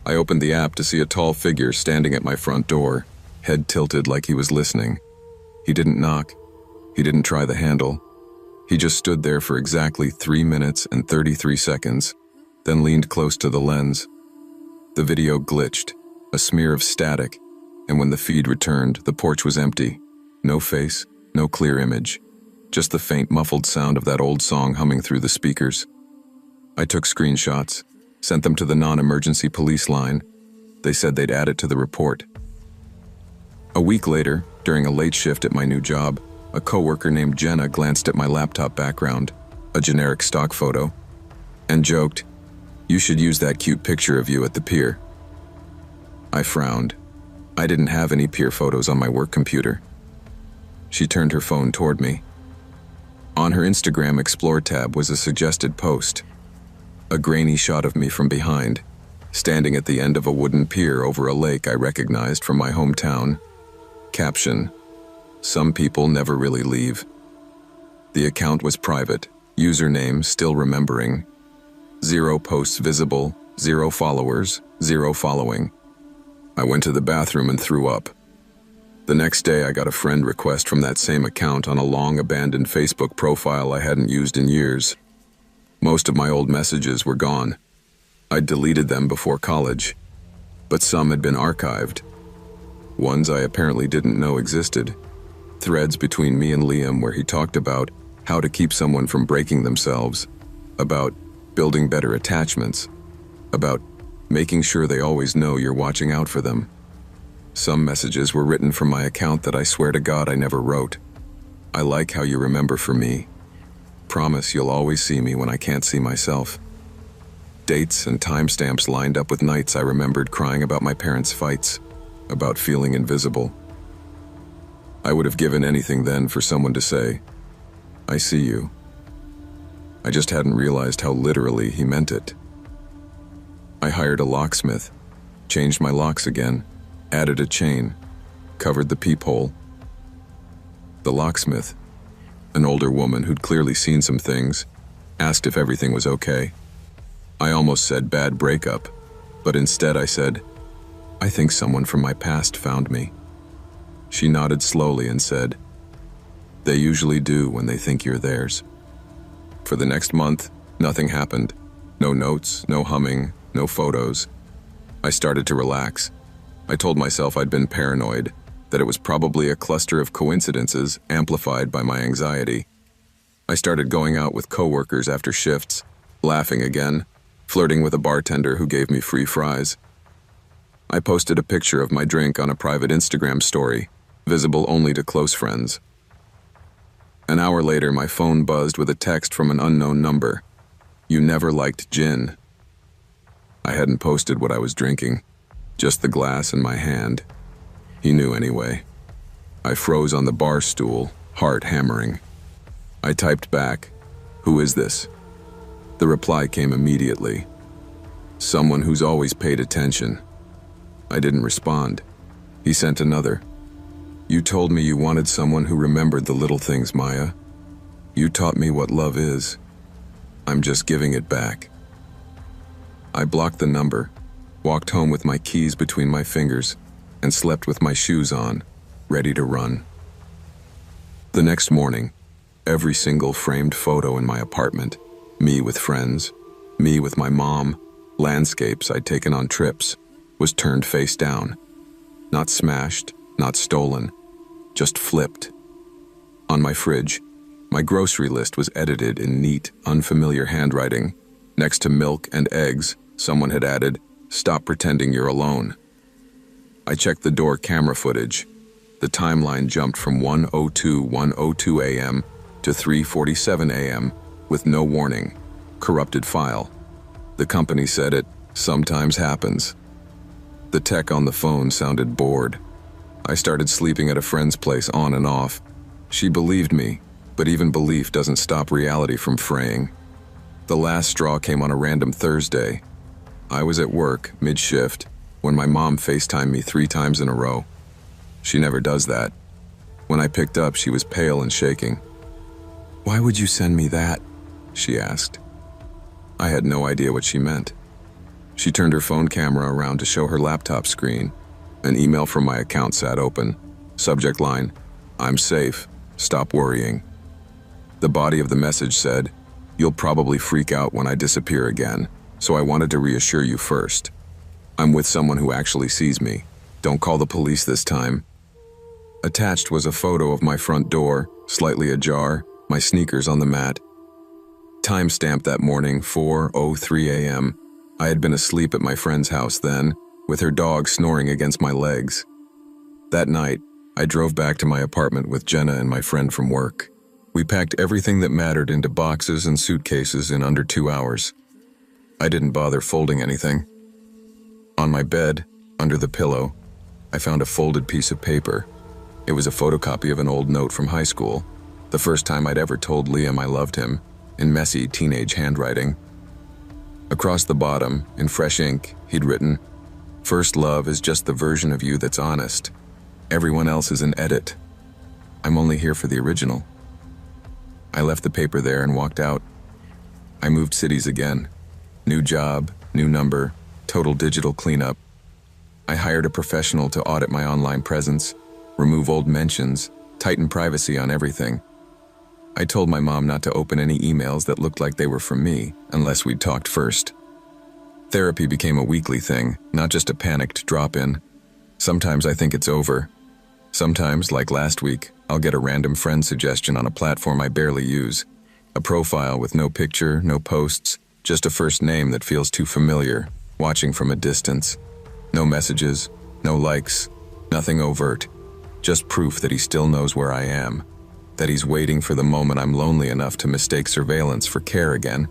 I opened the app to see a tall figure standing at my front door, head tilted like he was listening. He didn't knock. He didn't try the handle. He just stood there for exactly 3 minutes and 33 seconds, then leaned close to the lens. The video glitched, a smear of static, and when the feed returned, the porch was empty. No face, no clear image, just the faint muffled sound of that old song humming through the speakers. I took screenshots, sent them to the non-emergency police line. They said they'd add it to the report. A week later, during a late shift at my new job, a coworker named Jenna glanced at my laptop background, a generic stock photo, and joked, "You should use that cute picture of you at the pier." I frowned. I didn't have any pier photos on my work computer. She turned her phone toward me. On her Instagram Explore tab was a suggested post. A grainy shot of me from behind, standing at the end of a wooden pier over a lake I recognized from my hometown. Caption: "Some people never really leave." The account was private, username still remembering. 0 posts visible, 0 followers, 0 following. I went to the bathroom and threw up. The next day I got a friend request from that same account on a long abandoned Facebook profile I hadn't used in years. Most of my old messages were gone. I'd deleted them before college, but some had been archived. Ones I apparently didn't know existed. Threads between me and Liam where he talked about how to keep someone from breaking themselves, about building better attachments, about making sure they always know you're watching out for them. Some messages were written from my account that I swear to God I never wrote. I like how you remember for me. Promise you'll always see me when I can't see myself. Dates and timestamps lined up with nights I remembered crying about my parents' fights, about feeling invisible. I would have given anything then for someone to say, "I see you." I just hadn't realized how literally he meant it. I hired a locksmith, changed my locks again, added a chain, covered the peephole. The locksmith, an older woman who'd clearly seen some things, asked if everything was okay. I almost said bad breakup, but instead I said, "I think someone from my past found me." She nodded slowly and said, "They usually do when they think you're theirs." For the next month, nothing happened. No notes, no humming, no photos. I started to relax. I told myself I'd been paranoid, that it was probably a cluster of coincidences amplified by my anxiety. I started going out with coworkers after shifts, laughing again, flirting with a bartender who gave me free fries. I posted a picture of my drink on a private Instagram story, visible only to close friends. An hour later, my phone buzzed with a text from an unknown number. "You never liked gin." I hadn't posted what I was drinking, just the glass in my hand. He knew anyway. I froze on the bar stool, heart hammering. I typed back, "Who is this?" The reply came immediately. "Someone who's always paid attention." I didn't respond. He sent another. "You told me you wanted someone who remembered the little things, Maya. You taught me what love is. I'm just giving it back." I blocked the number, walked home with my keys between my fingers, and slept with my shoes on, ready to run. The next morning, every single framed photo in my apartment, me with friends, me with my mom, landscapes I'd taken on trips, was turned face down. Not smashed, not stolen, just flipped. On my fridge, my grocery list was edited in neat, unfamiliar handwriting. Next to milk and eggs, someone had added, "Stop pretending you're alone." I checked the door camera footage. The timeline jumped from 1:02 a.m. to 3:47 a.m. with no warning. Corrupted file. The company said it sometimes happens. The tech on the phone sounded bored. I started sleeping at a friend's place on and off. She believed me, but even belief doesn't stop reality from fraying. The last straw came on a random Thursday. I was at work, mid-shift, when my mom FaceTimed me 3 times in a row. She never does that. When I picked up, she was pale and shaking. "Why would you send me that?" she asked. I had no idea what she meant. She turned her phone camera around to show her laptop screen. An email from my account sat open. Subject line, "I'm safe. Stop worrying." The body of the message said, "You'll probably freak out when I disappear again, so I wanted to reassure you first. I'm with someone who actually sees me. Don't call the police this time." Attached was a photo of my front door, slightly ajar, my sneakers on the mat. Timestamp that morning, 4:03 a.m. I had been asleep at my friend's house then, with her dog snoring against my legs. That night, I drove back to my apartment with Jenna and my friend from work. We packed everything that mattered into boxes and suitcases in under 2 hours. I didn't bother folding anything. On my bed, under the pillow, I found a folded piece of paper. It was a photocopy of an old note from high school, the first time I'd ever told Liam I loved him, in messy teenage handwriting. Across the bottom, in fresh ink, he'd written, "First love is just the version of you that's honest. Everyone else is an edit. I'm only here for the original." I left the paper there and walked out. I moved cities again. New job, new number, total digital cleanup. I hired a professional to audit my online presence, remove old mentions, tighten privacy on everything. I told my mom not to open any emails that looked like they were from me, unless we'd talked first. Therapy became a weekly thing, not just a panicked drop-in. Sometimes I think it's over. Sometimes, like last week, I'll get a random friend suggestion on a platform I barely use. A profile with no picture, no posts, just a first name that feels too familiar, watching from a distance. No messages, no likes, nothing overt. Just proof that he still knows where I am. That he's waiting for the moment I'm lonely enough to mistake surveillance for care again.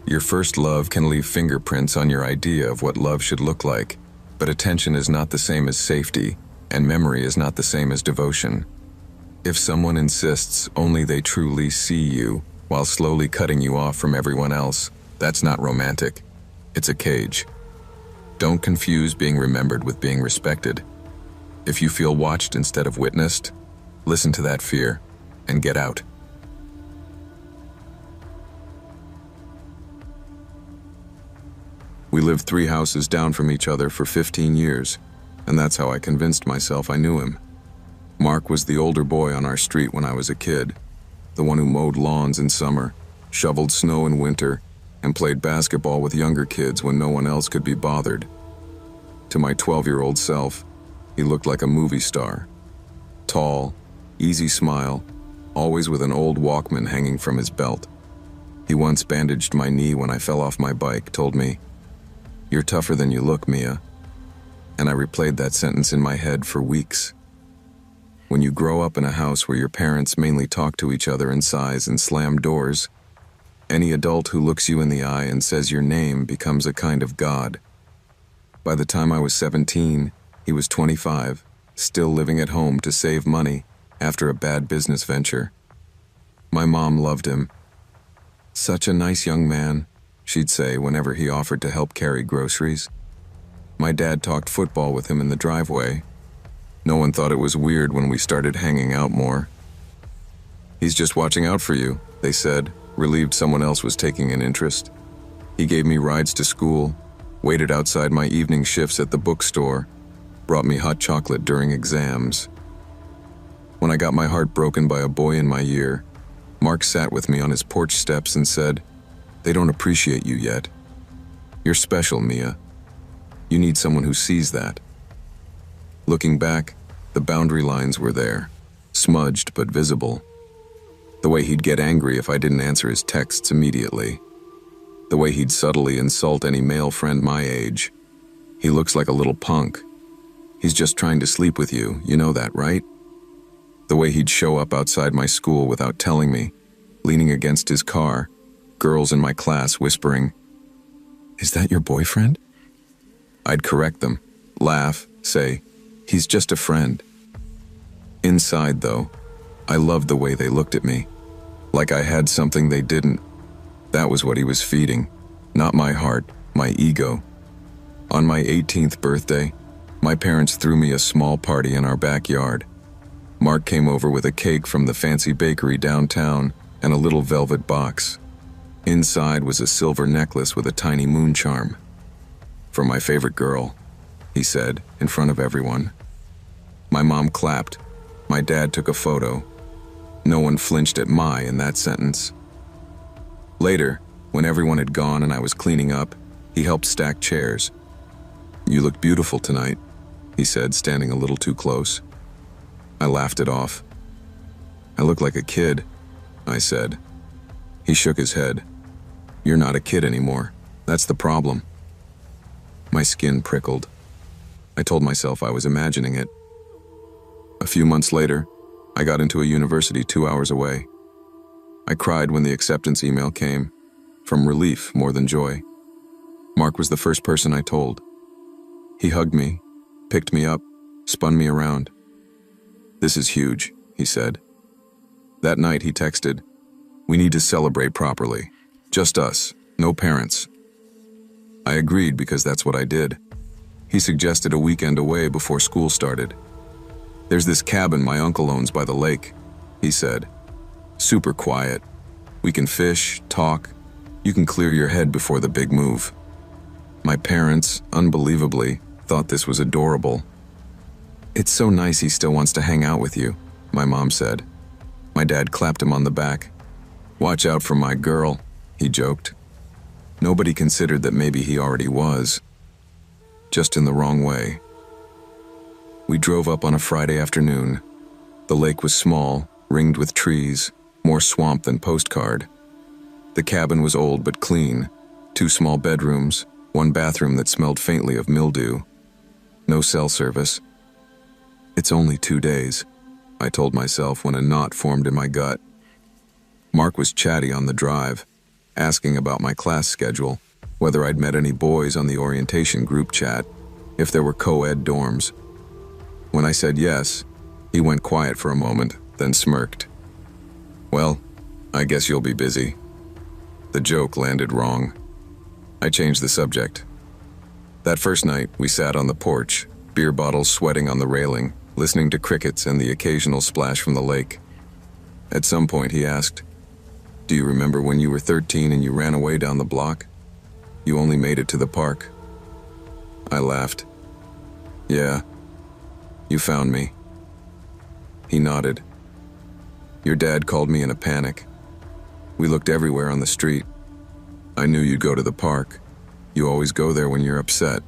Your first love can leave fingerprints on your idea of what love should look like, but attention is not the same as safety, and memory is not the same as devotion. If someone insists only they truly see you, while slowly cutting you off from everyone else, that's not romantic. It's a cage. Don't confuse being remembered with being respected. If you feel watched instead of witnessed, listen to that fear, and get out. We lived 3 houses down from each other for 15 years, and that's how I convinced myself I knew him. Mark was the older boy on our street when I was a kid, the one who mowed lawns in summer, shoveled snow in winter, and played basketball with younger kids when no one else could be bothered. To my 12-year-old self, he looked like a movie star. Tall, easy smile, always with an old Walkman hanging from his belt. He once bandaged my knee when I fell off my bike, told me, "You're tougher than you look, Mia." And I replayed that sentence in my head for weeks. When you grow up in a house where your parents mainly talk to each other in sighs and slam doors, any adult who looks you in the eye and says your name becomes a kind of god. By the time I was 17, he was 25, still living at home to save money after a bad business venture. My mom loved him. "Such a nice young man," she'd say whenever he offered to help carry groceries. My dad talked football with him in the driveway. No one thought it was weird when we started hanging out more. "He's just watching out for you," they said, relieved someone else was taking an interest. He gave me rides to school, waited outside my evening shifts at the bookstore, brought me hot chocolate during exams. When I got my heart broken by a boy in my year, Mark sat with me on his porch steps and said, "They don't appreciate you yet. You're special, Mia. You need someone who sees that." Looking back, the boundary lines were there, smudged but visible. The way he'd get angry if I didn't answer his texts immediately. The way he'd subtly insult any male friend my age. "He looks like a little punk. He's just trying to sleep with you, you know that, right?" The way he'd show up outside my school without telling me, leaning against his car, girls in my class whispering, "Is that your boyfriend?" I'd correct them, laugh, say, "He's just a friend." Inside, though, I loved the way they looked at me, like I had something they didn't. That was what he was feeding, not my heart, my ego. On my 18th birthday, my parents threw me a small party in our backyard. Mark came over with a cake from the fancy bakery downtown and a little velvet box. Inside was a silver necklace with a tiny moon charm. "For my favorite girl," he said, in front of everyone. My mom clapped. My dad took a photo. No one flinched at "my" in that sentence. Later, when everyone had gone and I was cleaning up, he helped stack chairs. "You look beautiful tonight," he said, standing a little too close. I laughed it off. "I look like a kid," I said. He shook his head. "You're not a kid anymore. That's the problem." My skin prickled. I told myself I was imagining it. A few months later, I got into a university 2 hours away. I cried when the acceptance email came, from relief more than joy. Mark was the first person I told. He hugged me, picked me up, spun me around. "This is huge," he said. That night he texted, "We need to celebrate properly. Just us, no parents." I agreed because that's what I did. He suggested a weekend away before school started. "There's this cabin my uncle owns by the lake," he said. "Super quiet. We can fish, talk. You can clear your head before the big move." My parents, unbelievably, thought this was adorable. "It's so nice he still wants to hang out with you," my mom said. My dad clapped him on the back. "Watch out for my girl," he joked. Nobody considered that maybe he already was. Just in the wrong way. We drove up on a Friday afternoon. The lake was small, ringed with trees, more swamp than postcard. The cabin was old but clean. 2 small bedrooms, 1 bathroom that smelled faintly of mildew. No cell service. "It's only 2 days," I told myself when a knot formed in my gut. Mark was chatty on the drive, asking about my class schedule, whether I'd met any boys on the orientation group chat, if there were co-ed dorms. When I said yes, he went quiet for a moment, then smirked. "Well, I guess you'll be busy." The joke landed wrong. I changed the subject. That first night, we sat on the porch, beer bottles sweating on the railing, listening to crickets and the occasional splash from the lake. At some point, he asked, "Do you remember when you were 13 and you ran away down the block? You only made it to the park." I laughed. "Yeah, you found me." He nodded. "Your dad called me in a panic. We looked everywhere on the street. I knew you'd go to the park. You always go there when you're upset."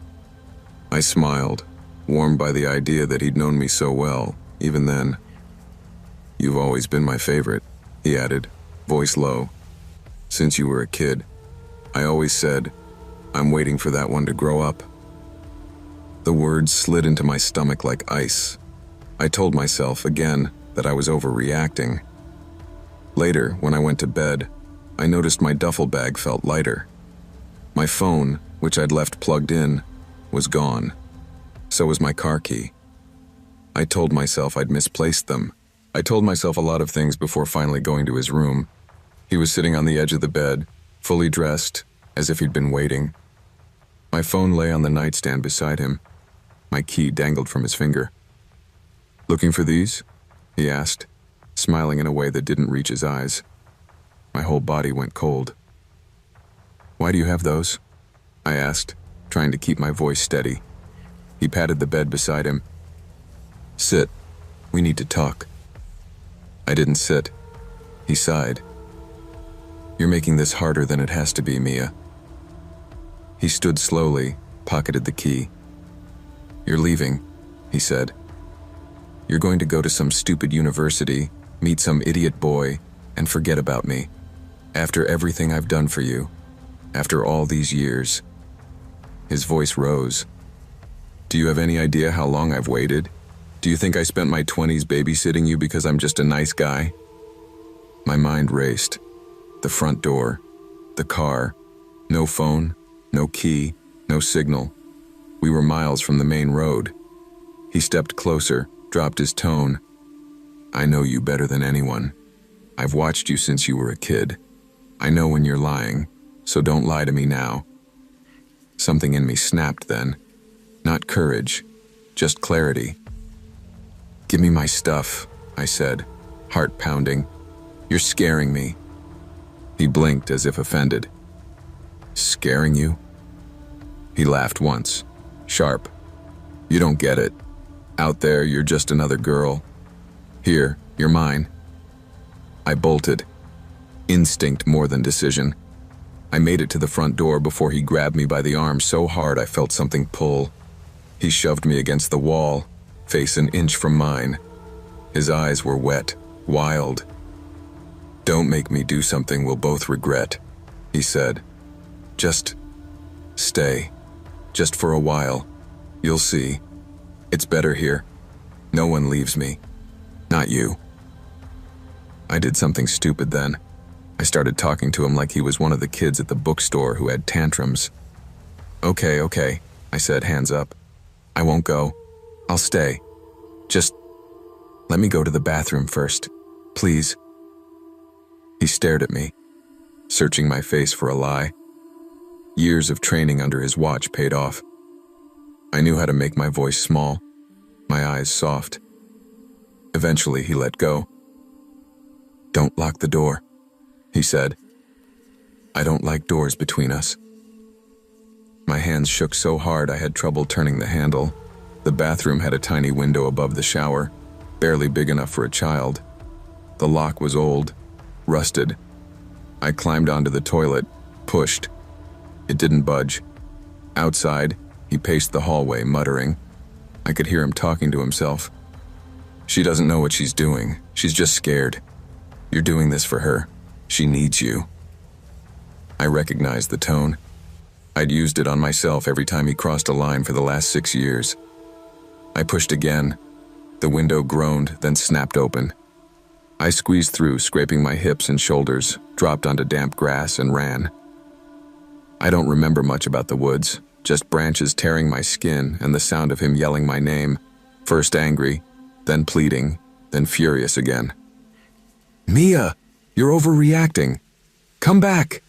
I smiled, warmed by the idea that he'd known me so well, even then. "You've always been my favorite," he added, voice low. "Since you were a kid. I always said, I'm waiting for that one to grow up." The words slid into my stomach like ice. I told myself again that I was overreacting. Later, when I went to bed, I noticed my duffel bag felt lighter. My phone, which I'd left plugged in, was gone. So was my car key. I told myself I'd misplaced them. I told myself a lot of things before finally going to his room. He was sitting on the edge of the bed, fully dressed, as if he'd been waiting. My phone lay on the nightstand beside him. My key dangled from his finger. "Looking for these?" he asked, smiling in a way that didn't reach his eyes. My whole body went cold. "Why do you have those?" I asked, trying to keep my voice steady. He patted the bed beside him. "Sit. We need to talk." I didn't sit. He sighed. "You're making this harder than it has to be, Mia." He stood slowly, pocketed the key. "You're leaving," he said. "You're going to go to some stupid university, meet some idiot boy, and forget about me. After everything I've done for you. After all these years." His voice rose. "Do you have any idea how long I've waited? Do you think I spent my 20s babysitting you because I'm just a nice guy?" My mind raced. The front door. The car. No phone. No key. No signal. We were miles from the main road. He stepped closer, dropped his tone. "I know you better than anyone. I've watched you since you were a kid. I know when you're lying, so don't lie to me now." Something in me snapped then. Not courage, just clarity. "Give me my stuff," I said, heart pounding. "You're scaring me." He blinked as if offended. "Scaring you?" He laughed once, sharp. "You don't get it. Out there, you're just another girl. Here, you're mine." I bolted. Instinct more than decision. I made it to the front door before he grabbed me by the arm so hard I felt something pull. He shoved me against the wall, face an inch from mine. His eyes were wet, wild. "Don't make me do something we'll both regret," he said. "Just stay. Just for a while. You'll see. It's better here. No one leaves me. Not you." I did something stupid then. I started talking to him like he was one of the kids at the bookstore who had tantrums. Okay, I said, hands up. "I won't go. I'll stay. Just..." Let me go to the bathroom first, please. He stared at me, searching my face for a lie. Years of training under his watch paid off. I knew how to make my voice small, my eyes soft. Eventually, he let go. "Don't lock the door," he said. "I don't like doors between us." My hands shook so hard I had trouble turning the handle. The bathroom had a tiny window above the shower, barely big enough for a child. The lock was old, rusted. I climbed onto the toilet, pushed. It didn't budge. Outside, he paced the hallway, muttering. I could hear him talking to himself. "She doesn't know what she's doing. She's just scared. You're doing this for her. She needs you." I recognized the tone. I'd used it on myself every time he crossed a line for the last 6 years. I pushed again. The window groaned, then snapped open. I squeezed through, scraping my hips and shoulders, dropped onto damp grass, and ran. I don't remember much about the woods, just branches tearing my skin and the sound of him yelling my name, first angry, then pleading, then furious again. "Mia, you're overreacting. Come back."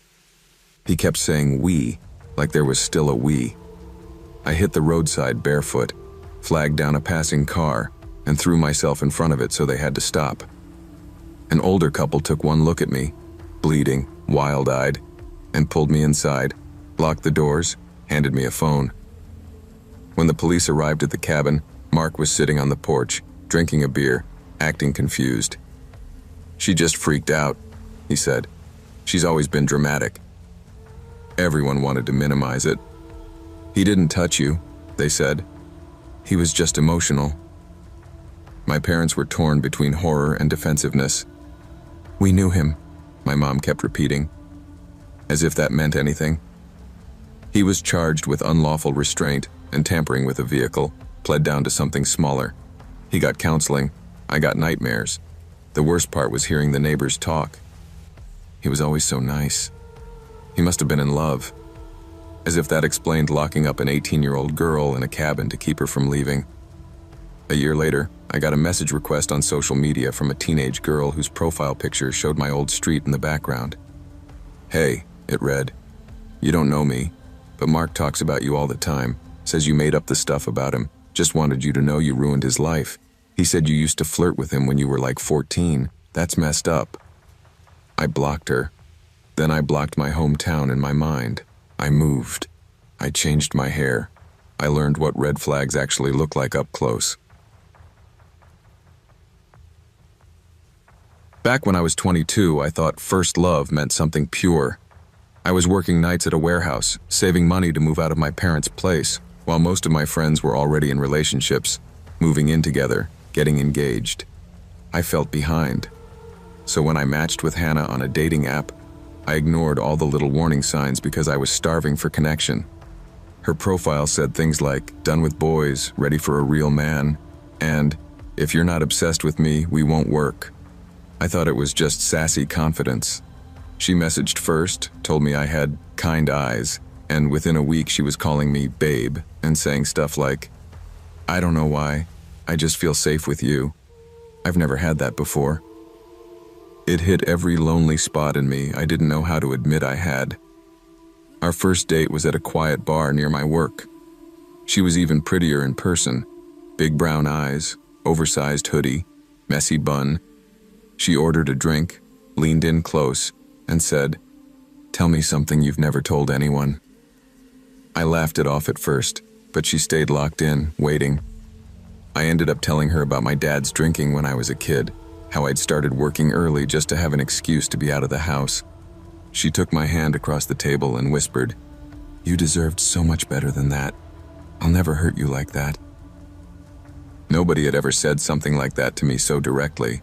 He kept saying "we," like there was still a we. I hit the roadside barefoot, flagged down a passing car, and threw myself in front of it so they had to stop. An older couple took one look at me, bleeding, wild-eyed, and pulled me inside, locked the doors, handed me a phone. When the police arrived at the cabin, Mark was sitting on the porch, drinking a beer, acting confused. "She just freaked out," he said. "She's always been dramatic." Everyone wanted to minimize it. "He didn't touch you," they said. "He was just emotional." My parents were torn between horror and defensiveness. "We knew him," my mom kept repeating, as if that meant anything. He was charged with unlawful restraint and tampering with a vehicle, pled down to something smaller. He got counseling. I got nightmares. The worst part was hearing the neighbors talk. He was always so nice. He must have been in love. As if that explained locking up an 18-year-old girl in a cabin to keep her from leaving. A year later, I got a message request on social media from a teenage girl whose profile picture showed my old street in the background. "Hey," it read, "you don't know me, but Mark talks about you all the time, says you made up the stuff about him, just wanted you to know you ruined his life. He said you used to flirt with him when you were like 14. That's messed up." I blocked her. Then I blocked my hometown in my mind. I moved. I changed my hair. I learned what red flags actually look like up close. Back when I was 22, I thought first love meant something pure. I was working nights at a warehouse, saving money to move out of my parents' place, while most of my friends were already in relationships, moving in together, getting engaged. I felt behind. So when I matched with Hannah on a dating app, I ignored all the little warning signs because I was starving for connection. Her profile said things like, "Done with boys, ready for a real man," and "If you're not obsessed with me, we won't work." I thought it was just sassy confidence. She messaged first, told me I had kind eyes, and within a week she was calling me babe and saying stuff like, "I don't know why, I just feel safe with you. I've never had that before." It hit every lonely spot in me I didn't know how to admit I had. Our first date was at a quiet bar near my work. She was even prettier in person. Big brown eyes, oversized hoodie, messy bun. She ordered a drink, leaned in close, and said, "Tell me something you've never told anyone." I laughed it off at first, but she stayed locked in, waiting. I ended up telling her about my dad's drinking when I was a kid, how I'd started working early just to have an excuse to be out of the house. She took my hand across the table and whispered, "You deserved so much better than that. I'll never hurt you like that." Nobody had ever said something like that to me so directly.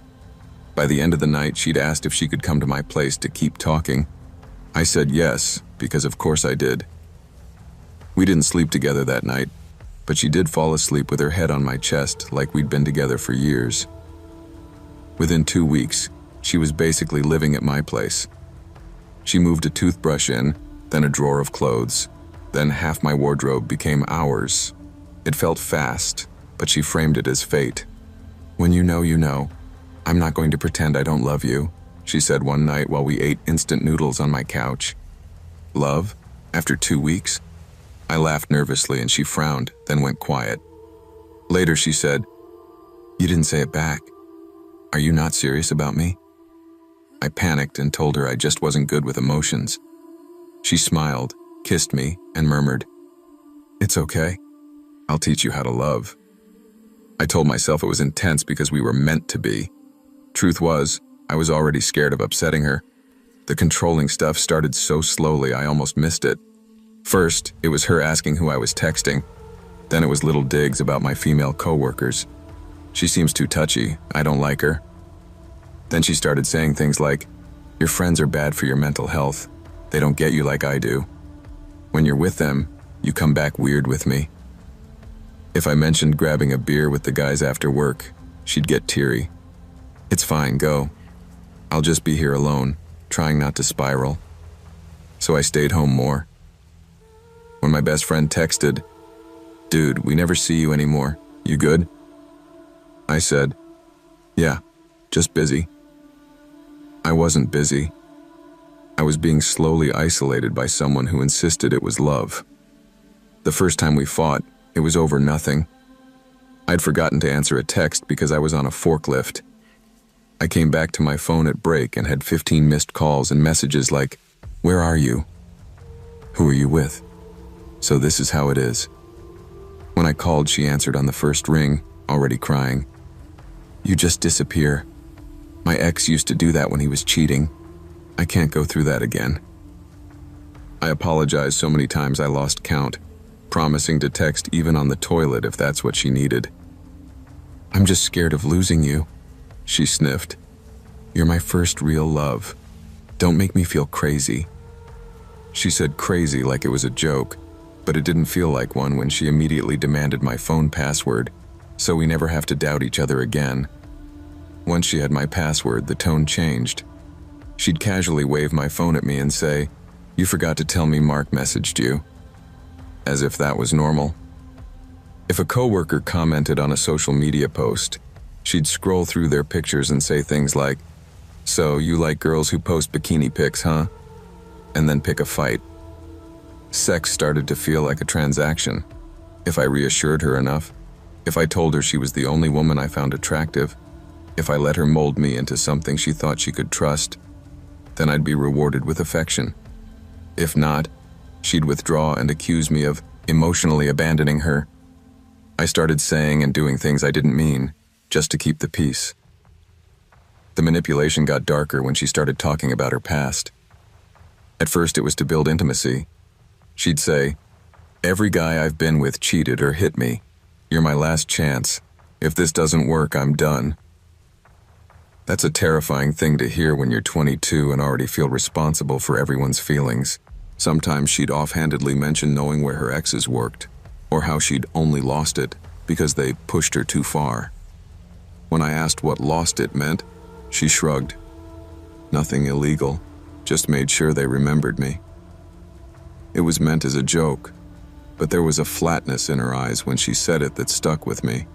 By the end of the night, she'd asked if she could come to my place to keep talking. I said yes, because of course I did. We didn't sleep together that night, but she did fall asleep with her head on my chest like we'd been together for years. Within 2 weeks, she was basically living at my place. She moved a toothbrush in, then a drawer of clothes, then half my wardrobe became ours. It felt fast, but she framed it as fate. When you know, you know. I'm not going to pretend I don't love you, she said one night while we ate instant noodles on my couch. Love? After 2 weeks? I laughed nervously and she frowned, then went quiet. Later she said, "You didn't say it back. Are you not serious about me?" I panicked and told her I just wasn't good with emotions. She smiled, kissed me, and murmured, "It's okay. I'll teach you how to love." I told myself it was intense because we were meant to be. Truth was, I was already scared of upsetting her. The controlling stuff started so slowly I almost missed it. First, it was her asking who I was texting. Then it was little digs about my female coworkers. She seems too touchy. I don't like her. Then she started saying things like, "Your friends are bad for your mental health. They don't get you like I do. When you're with them, you come back weird with me." If I mentioned grabbing a beer with the guys after work, she'd get teary. "It's fine, go. I'll just be here alone, trying not to spiral." So I stayed home more. When my best friend texted, "Dude, we never see you anymore. You good?" I said, "Yeah, just busy." I wasn't busy. I was being slowly isolated by someone who insisted it was love. The first time we fought, it was over nothing. I'd forgotten to answer a text because I was on a forklift. I came back to my phone at break and had 15 missed calls and messages like, "Where are you? Who are you with?" So this is how it is. When I called, she answered on the first ring, already crying. "You just disappear. My ex used to do that when he was cheating. I can't go through that again." I apologized so many times I lost count, promising to text even on the toilet if that's what she needed. "I'm just scared of losing you," she sniffed. "You're my first real love. Don't make me feel crazy." She said crazy like it was a joke, but it didn't feel like one when she immediately demanded my phone password, so we never have to doubt each other again. Once she had my password, the tone changed. She'd casually wave my phone at me and say, "You forgot to tell me Mark messaged you." As if that was normal. If a coworker commented on a social media post, she'd scroll through their pictures and say things like, "So you like girls who post bikini pics, huh?" And then pick a fight. Sex started to feel like a transaction. If I reassured her enough, if I told her she was the only woman I found attractive, if I let her mold me into something she thought she could trust, then I'd be rewarded with affection. If not, she'd withdraw and accuse me of emotionally abandoning her. I started saying and doing things I didn't mean, just to keep the peace. The manipulation got darker when she started talking about her past. At first it was to build intimacy. She'd say, "Every guy I've been with cheated or hit me. You're my last chance. If this doesn't work, I'm done." That's a terrifying thing to hear when you're 22 and already feel responsible for everyone's feelings. Sometimes she'd offhandedly mention knowing where her exes worked, or how she'd only lost it because they pushed her too far. When I asked what lost it meant, she shrugged. Nothing illegal, just made sure they remembered me. It was meant as a joke, but there was a flatness in her eyes when she said it that stuck with me.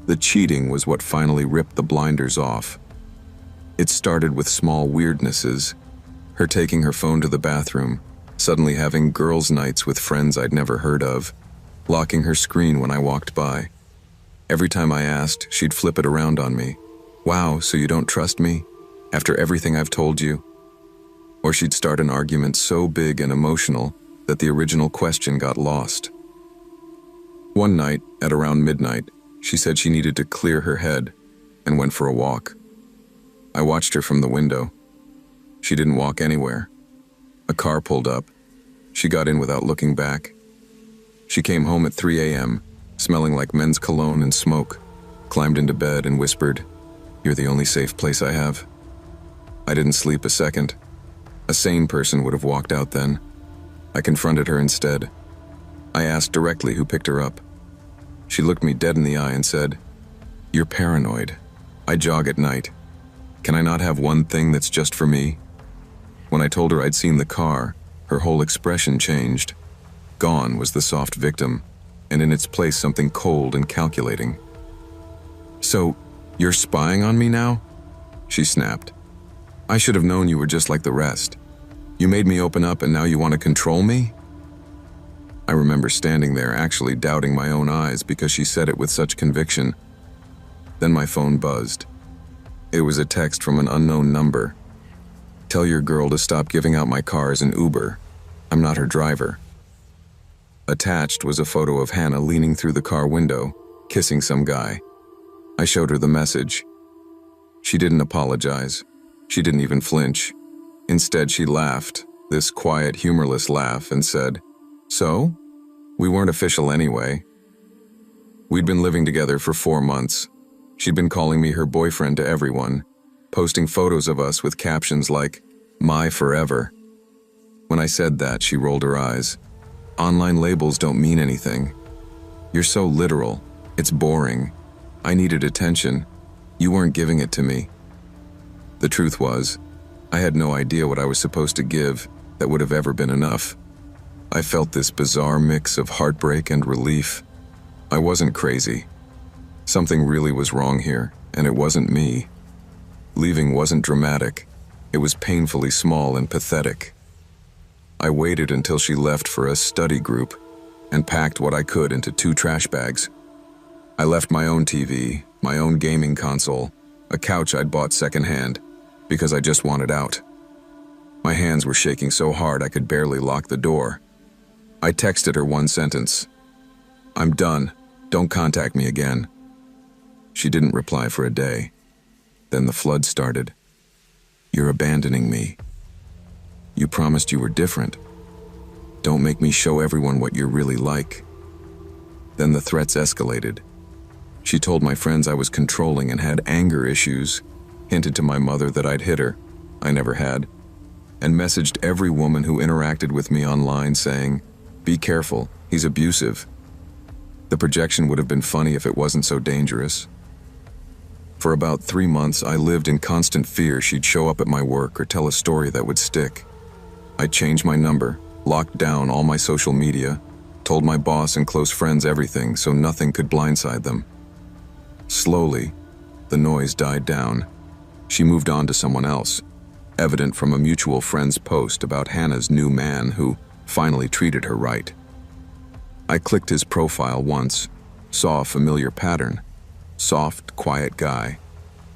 The cheating was what finally ripped the blinders off. It started with small weirdnesses, her taking her phone to the bathroom, suddenly having girls' nights with friends I'd never heard of, locking her screen when I walked by. Every time I asked, she'd flip it around on me. "Wow, so you don't trust me? After everything I've told you?" Or she'd start an argument so big and emotional that the original question got lost. One night, at around midnight, she said she needed to clear her head and went for a walk. I watched her from the window. She didn't walk anywhere. A car pulled up. She got in without looking back. She came home at 3 a.m., smelling like men's cologne and smoke, climbed into bed and whispered, "You're the only safe place I have." I didn't sleep a second. A sane person would have walked out then. I confronted her instead. I asked directly who picked her up. She looked me dead in the eye and said, "You're paranoid. I jog at night. Can I not have one thing that's just for me?" When I told her I'd seen the car, her whole expression changed. Gone was the soft victim, and in its place something cold and calculating. "So, You're spying on me now? She snapped. I should have known you were just like the rest. You made me open up and now you want to control me? I remember standing there actually doubting my own eyes because she said it with such conviction. Then my phone buzzed. It was a text from an unknown number. Tell your girl to stop giving out my car as an Uber. I'm not her driver. Attached was a photo of Hannah leaning through the car window, kissing some guy. I showed her the message. She didn't apologize. She didn't even flinch. Instead, she laughed, this quiet, humorless laugh, and said, "So? We weren't official anyway." We'd been living together for 4 months. She'd been calling me her boyfriend to everyone, posting photos of us with captions like, "My forever." When I said that, she rolled her eyes. Online labels don't mean anything. You're so literal. It's boring. I needed attention. You weren't giving it to me. The truth was, I had no idea what I was supposed to give that would have ever been enough. I felt this bizarre mix of heartbreak and relief. I wasn't crazy. Something really was wrong here, and it wasn't me. Leaving wasn't dramatic. It was painfully small and pathetic. I waited until she left for a study group and packed what I could into 2 trash bags. I left my own TV, my own gaming console, a couch I'd bought secondhand, because I just wanted out. My hands were shaking so hard I could barely lock the door. I texted her one sentence. "I'm done. Don't contact me again." She didn't reply for a day. Then the flood started. "You're abandoning me. You promised you were different. Don't make me show everyone what you're really like." Then the threats escalated. She told my friends I was controlling and had anger issues, hinted to my mother that I'd hit her, I never had, and messaged every woman who interacted with me online saying, "Be careful, he's abusive." The projection would have been funny if it wasn't so dangerous. For about 3 months, I lived in constant fear she'd show up at my work or tell a story that would stick. I changed my number, locked down all my social media, told my boss and close friends everything so nothing could blindside them. Slowly, the noise died down. She moved on to someone else, evident from a mutual friend's post about Hannah's new man who finally treated her right. I clicked his profile once, saw a familiar pattern. Soft, quiet guy,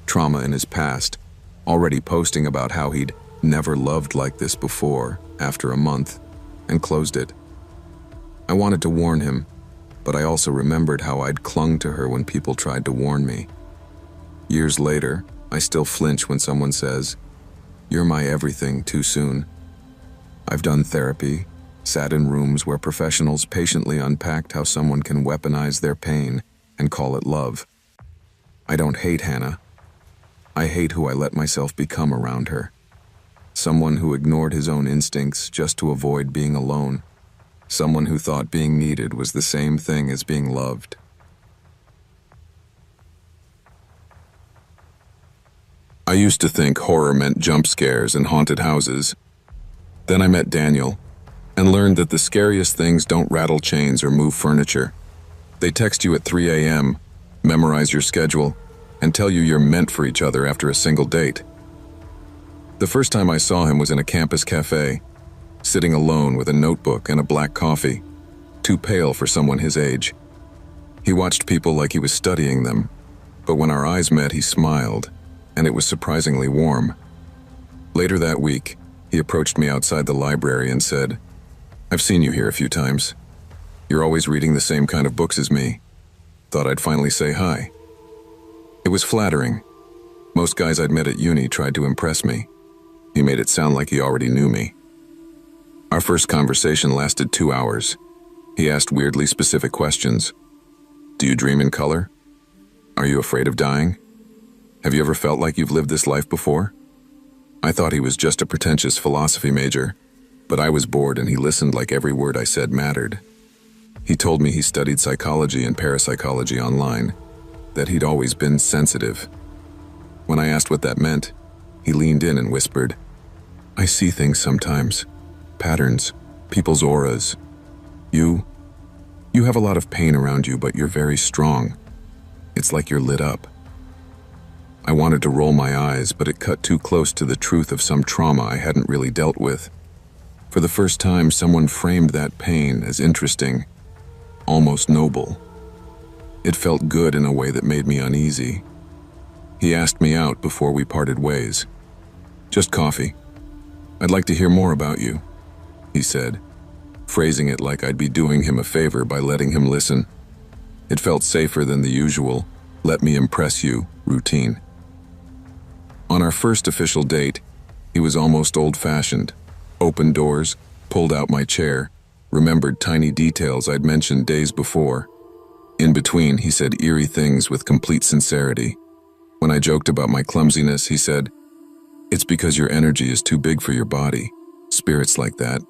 trauma in his past, already posting about how he'd never loved like this before after a month, and closed it. I wanted to warn him, but I also remembered how I'd clung to her when people tried to warn me. Years later, I still flinch when someone says, "You're my everything," too soon. I've done therapy, sat in rooms where professionals patiently unpacked how someone can weaponize their pain and call it love. I don't hate Hannah. I hate who I let myself become around her. Someone who ignored his own instincts just to avoid being alone. Someone who thought being needed was the same thing as being loved. I used to think horror meant jump scares and haunted houses. Then I met Daniel and learned that the scariest things don't rattle chains or move furniture. They text you at 3 a.m., memorize your schedule, and tell you you're meant for each other after a single date. The first time I saw him was in a campus cafe, sitting alone with a notebook and a black coffee, too pale for someone his age. He watched people like he was studying them, but when our eyes met, he smiled, and it was surprisingly warm. Later that week, he approached me outside the library and said, "I've seen you here a few times. You're always reading the same kind of books as me. Thought I'd finally say hi." It was flattering. Most guys I'd met at uni tried to impress me. He made it sound like he already knew me. Our first conversation lasted 2 hours. He asked weirdly specific questions. Do you dream in color? Are you afraid of dying? Have you ever felt like you've lived this life before? I thought he was just a pretentious philosophy major, but I was bored and he listened like every word I said mattered. He told me he studied psychology and parapsychology online, that he'd always been sensitive. When I asked what that meant, he leaned in and whispered, "I see things sometimes, patterns, people's auras. You have a lot of pain around you, but you're very strong. It's like you're lit up." I wanted to roll my eyes, but it cut too close to the truth of some trauma I hadn't really dealt with. For the first time, someone framed that pain as interesting, almost noble. It felt good in a way that made me uneasy. He asked me out before we parted ways. "Just coffee. I'd like to hear more about you," he said, phrasing it like I'd be doing him a favor by letting him listen. It felt safer than the usual, "let me impress you" routine. On our first official date, he was almost old-fashioned. Opened doors, pulled out my chair, remembered tiny details I'd mentioned days before. In between, he said eerie things with complete sincerity. When I joked about my clumsiness, he said, "It's because your energy is too big for your body. Spirits like that.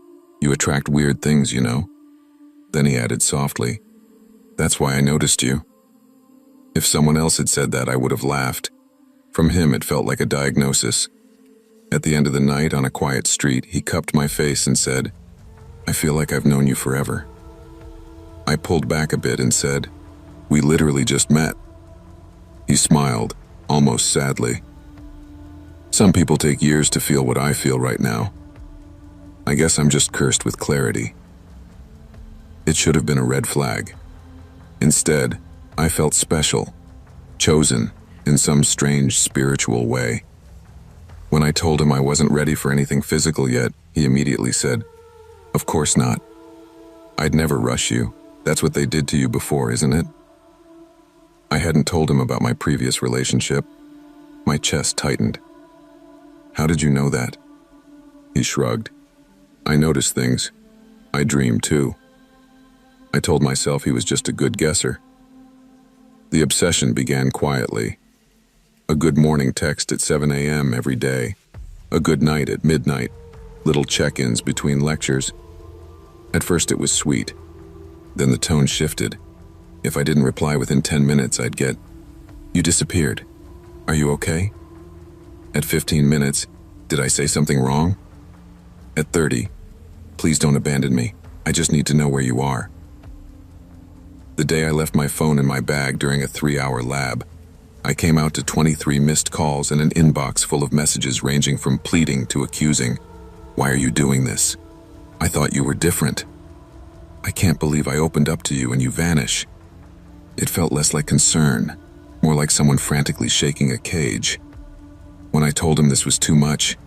You attract weird things, you know." Then he added softly, "That's why I noticed you." If someone else had said that, I would have laughed. From him, it felt like a diagnosis. At the end of the night, on a quiet street, he cupped my face and said, "I feel like I've known you forever." I pulled back a bit and said, "We literally just met." He smiled, almost sadly. "Some people take years to feel what I feel right now. I guess I'm just cursed with clarity." It should have been a red flag. Instead, I felt special, chosen in some strange spiritual way. When I told him I wasn't ready for anything physical yet, he immediately said, "Of course not. I'd never rush you. That's what they did to you before, isn't it?" I hadn't told him about my previous relationship. My chest tightened. "How did you know that?" He shrugged. "I noticed things. I dream too." I told myself he was just a good guesser. The obsession began quietly. A good morning text at 7 a.m. every day. A good night at midnight. Little check-ins between lectures. At first it was sweet. Then the tone shifted. If I didn't reply within 10 minutes, I'd get, "You disappeared. Are you okay?" At 15 minutes, "Did I say something wrong?" At 30, "Please don't abandon me. I just need to know where you are." The day I left my phone in my bag during a 3-hour lab, I came out to 23 missed calls and an inbox full of messages ranging from pleading to accusing. "Why are you doing this? I thought you were different. I can't believe I opened up to you and you vanish." It felt less like concern, more like someone frantically shaking a cage. When I told him this was too much,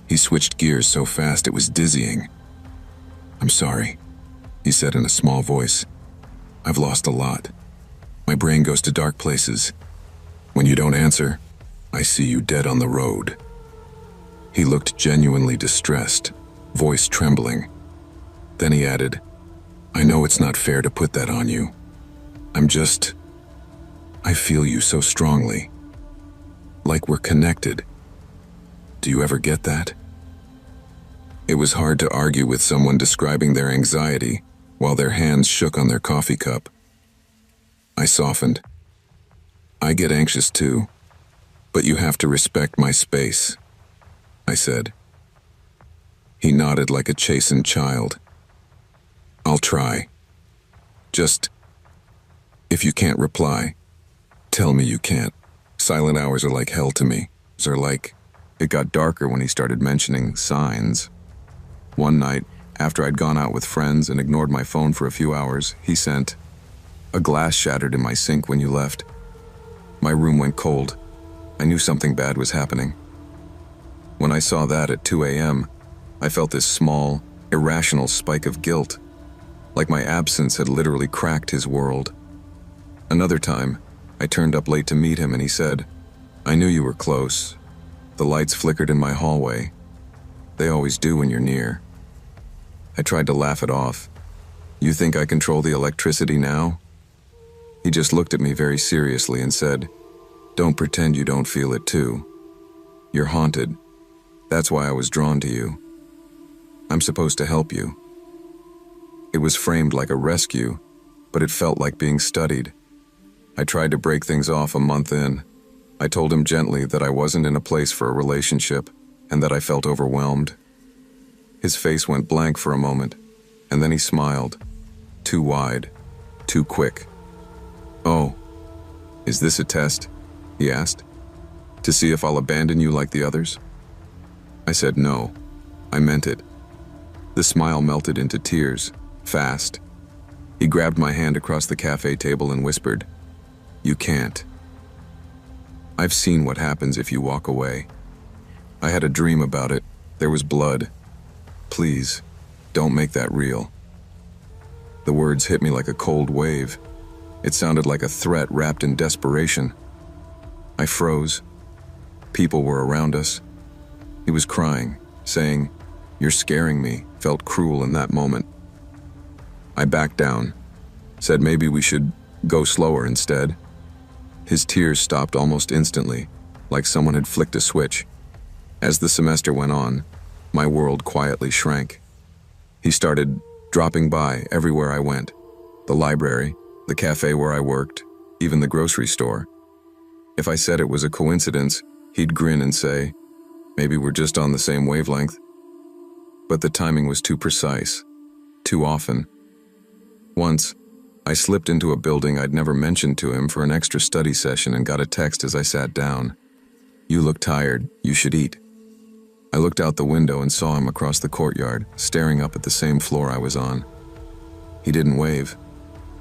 he switched gears so fast it was dizzying. "I'm sorry," he said in a small voice. "I've lost a lot. My brain goes to dark places. When you don't answer, I see you dead on the road." He looked genuinely distressed, voice trembling. Then he added, "I know it's not fair to put that on you. I feel you so strongly. Like we're connected. Do you ever get that?" It was hard to argue with someone describing their anxiety while their hands shook on their coffee cup. I softened. "I get anxious too, but you have to respect my space," I said. He nodded like a chastened child. "I'll try. Just, if you can't reply, tell me you can't. Silent hours are like hell to me. It got darker when he started mentioning signs. One night, after I'd gone out with friends and ignored my phone for a few hours, he sent, "A glass shattered in my sink when you left." My room went cold. I knew something bad was happening. When I saw that at 2 a.m., I felt this small, irrational spike of guilt, like my absence had literally cracked his world. Another time, I turned up late to meet him and he said, "I knew you were close. The lights flickered in my hallway. They always do when you're near." I tried to laugh it off. "You think I control the electricity now?" He just looked at me very seriously and said, "Don't pretend you don't feel it too. You're haunted. That's why I was drawn to you. I'm supposed to help you." It was framed like a rescue, but it felt like being studied. I tried to break things off a month in. I told him gently that I wasn't in a place for a relationship and that I felt overwhelmed. His face went blank for a moment, and then he smiled. Too wide, too quick. "Oh, is this a test?" he asked. To see if I'll abandon you like the others? I said no. I meant it. The smile melted into tears, fast. He grabbed my hand across the cafe table and whispered, "You can't. I've seen what happens if you walk away. I had a dream about it. There was blood. Please, don't make that real." The words hit me like a cold wave. It sounded like a threat wrapped in desperation. I froze. People were around us. He was crying, saying, "You're scaring me," felt cruel in that moment. I backed down, said maybe we should go slower instead. His tears stopped almost instantly, like someone had flicked a switch. As the semester went on, my world quietly shrank. He started dropping by everywhere I went. The library, the cafe where I worked, even the grocery store. If I said it was a coincidence, he'd grin and say, "Maybe we're just on the same wavelength." But the timing was too precise, too often. Once, I slipped into a building I'd never mentioned to him for an extra study session and got a text as I sat down. "You look tired, you should eat." I looked out the window and saw him across the courtyard, staring up at the same floor I was on. He didn't wave.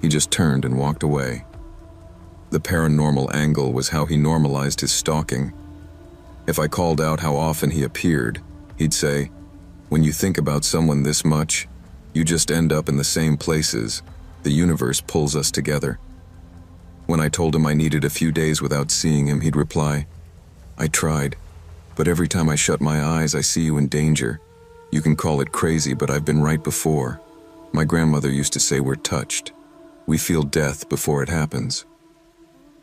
He just turned and walked away. The paranormal angle was how he normalized his stalking. If I called out how often he appeared, he'd say, "When you think about someone this much, you just end up in the same places. The universe pulls us together." When I told him I needed a few days without seeing him, he'd reply, "I tried, but every time I shut my eyes, I see you in danger. You can call it crazy, but I've been right before. My grandmother used to say we're touched. We feel death before it happens."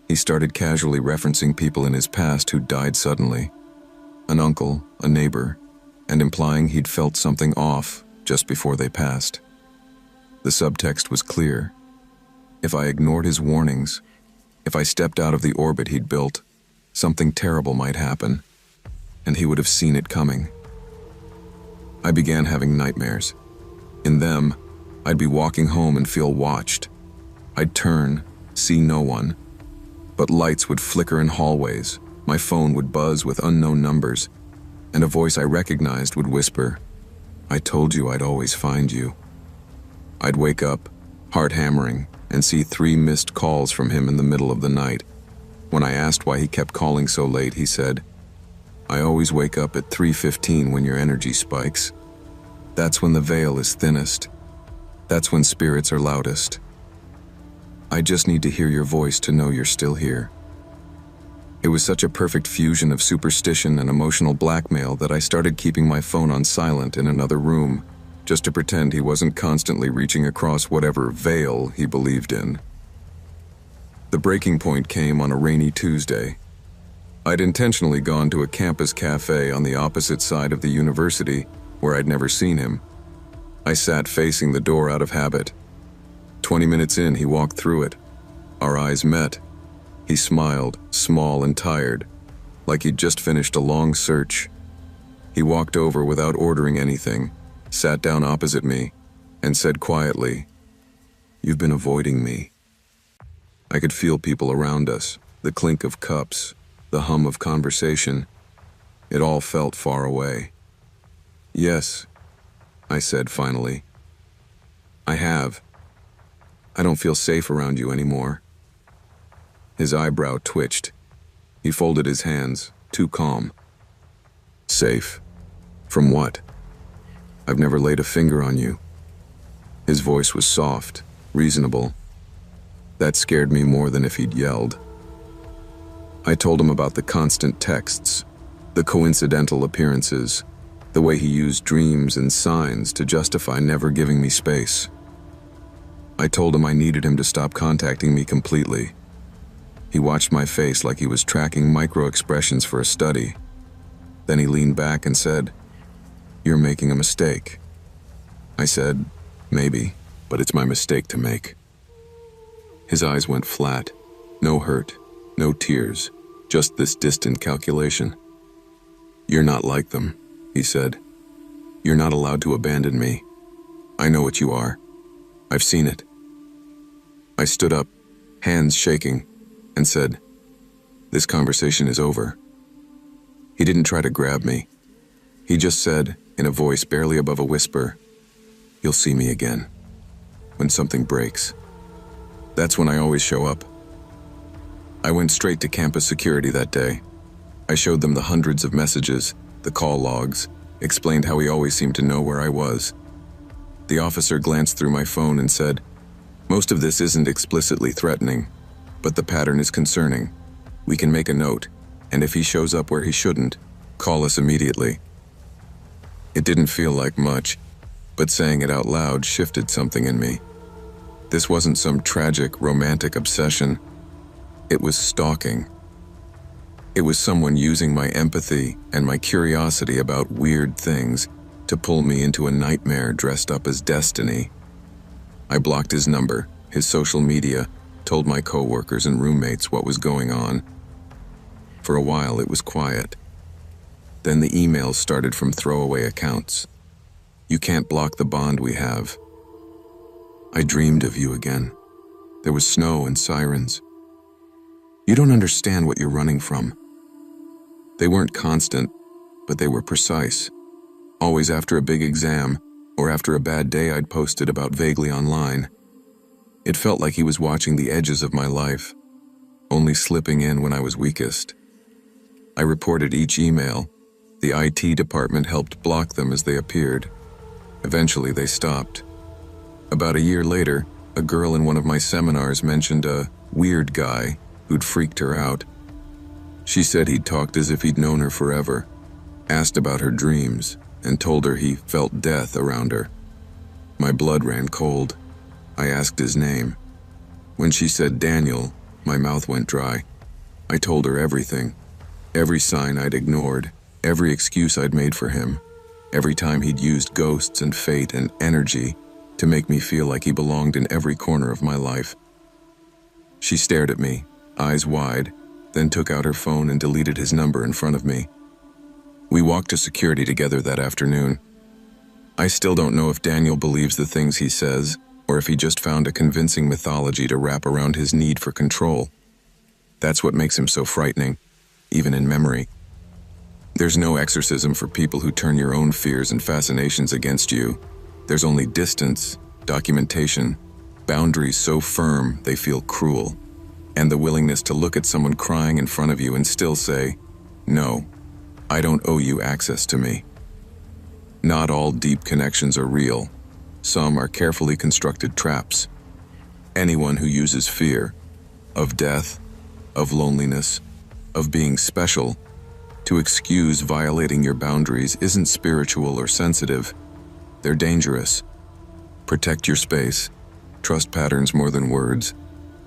He started casually referencing people in his past who died suddenly. An uncle, a neighbor, and implying he'd felt something off just before they passed. The subtext was clear. If I ignored his warnings, if I stepped out of the orbit he'd built, something terrible might happen, and he would have seen it coming. I began having nightmares. In them, I'd be walking home and feel watched. I'd turn, see no one, but lights would flicker in hallways, my phone would buzz with unknown numbers, and a voice I recognized would whisper, "I told you I'd always find you." I'd wake up, heart hammering, and see 3 missed calls from him in the middle of the night. When I asked why he kept calling so late, he said, "I always wake up at 3:15 when your energy spikes. That's when the veil is thinnest. That's when spirits are loudest. I just need to hear your voice to know you're still here." It was such a perfect fusion of superstition and emotional blackmail that I started keeping my phone on silent in another room, just to pretend he wasn't constantly reaching across whatever veil he believed in. The breaking point came on a rainy Tuesday. I'd intentionally gone to a campus cafe on the opposite side of the university where I'd never seen him. I sat facing the door out of habit. 20 minutes in, he walked through it. Our eyes met. He smiled, small and tired, like he'd just finished a long search. He walked over without ordering anything, sat down opposite me, and said quietly, "You've been avoiding me." I could feel people around us, the clink of cups, the hum of conversation. It all felt far away. "Yes," I said finally. "I have. I don't feel safe around you anymore." His eyebrow twitched. He folded his hands, too calm. "Safe? From what? I've never laid a finger on you." His voice was soft, reasonable. That scared me more than if he'd yelled. I told him about the constant texts, the coincidental appearances, the way he used dreams and signs to justify never giving me space. I told him I needed him to stop contacting me completely. He watched my face like he was tracking micro-expressions for a study. Then he leaned back and said, "You're making a mistake." I said, "Maybe, but it's my mistake to make." His eyes went flat. No hurt, no tears, just this distant calculation. "You're not like them," he said. "You're not allowed to abandon me. I know what you are. I've seen it." I stood up, hands shaking, and said, "This conversation is over. He didn't try to grab me. He just said, in a voice barely above a whisper, "You'll see me again. When something breaks." That's when I always show up. I went straight to campus security that day. I showed them the hundreds of messages, the call logs, explained how he always seemed to know where I was. The officer glanced through my phone and said, "Most of this isn't explicitly threatening, but the pattern is concerning. We can make a note, and if he shows up where he shouldn't, call us immediately." It didn't feel like much, but saying it out loud shifted something in me. This wasn't some tragic, romantic obsession. It was stalking. It was someone using my empathy and my curiosity about weird things to pull me into a nightmare dressed up as destiny. I blocked his number, his social media, told my coworkers and roommates what was going on. For a while, it was quiet. Then the emails started from throwaway accounts. "You can't block the bond we have. I dreamed of you again. There was snow and sirens. You don't understand what you're running from." They weren't constant, but they were precise. Always after a big exam, or after a bad day I'd posted about vaguely online. It felt like he was watching the edges of my life, only slipping in when I was weakest. I reported each email. The IT department helped block them as they appeared. Eventually they stopped. About a year later, a girl in one of my seminars mentioned a weird guy who'd freaked her out. She said he'd talked as if he'd known her forever, asked about her dreams, and told her he felt death around her. My blood ran cold. I asked his name. When she said Daniel, my mouth went dry. I told her everything. Every sign I'd ignored, every excuse I'd made for him, every time he'd used ghosts and fate and energy to make me feel like he belonged in every corner of my life. She stared at me, eyes wide, then took out her phone and deleted his number in front of me. We walked to security together that afternoon. I still don't know if Daniel believes the things he says, or if he just found a convincing mythology to wrap around his need for control. That's what makes him so frightening, even in memory. There's no exorcism for people who turn your own fears and fascinations against you. There's only distance, documentation, boundaries so firm they feel cruel, and the willingness to look at someone crying in front of you and still say, "No, I don't owe you access to me." Not all deep connections are real. Some are carefully constructed traps. Anyone who uses fear, of death, of loneliness, of being special, to excuse violating your boundaries isn't spiritual or sensitive. They're dangerous. Protect your space, trust patterns more than words,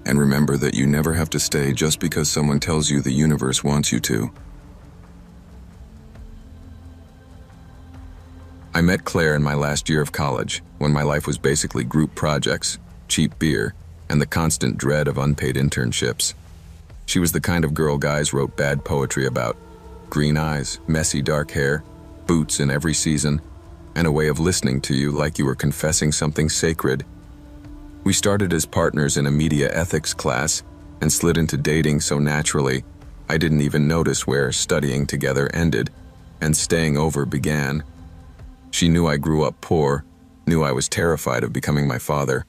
and remember that you never have to stay just because someone tells you the universe wants you to. I met Claire in my last year of college, when my life was basically group projects, cheap beer, and the constant dread of unpaid internships. She was the kind of girl guys wrote bad poetry about. Green eyes, messy dark hair, boots in every season, and a way of listening to you like you were confessing something sacred. We started as partners in a media ethics class and slid into dating so naturally, I didn't even notice where studying together ended and staying over began. She knew I grew up poor, knew I was terrified of becoming my father,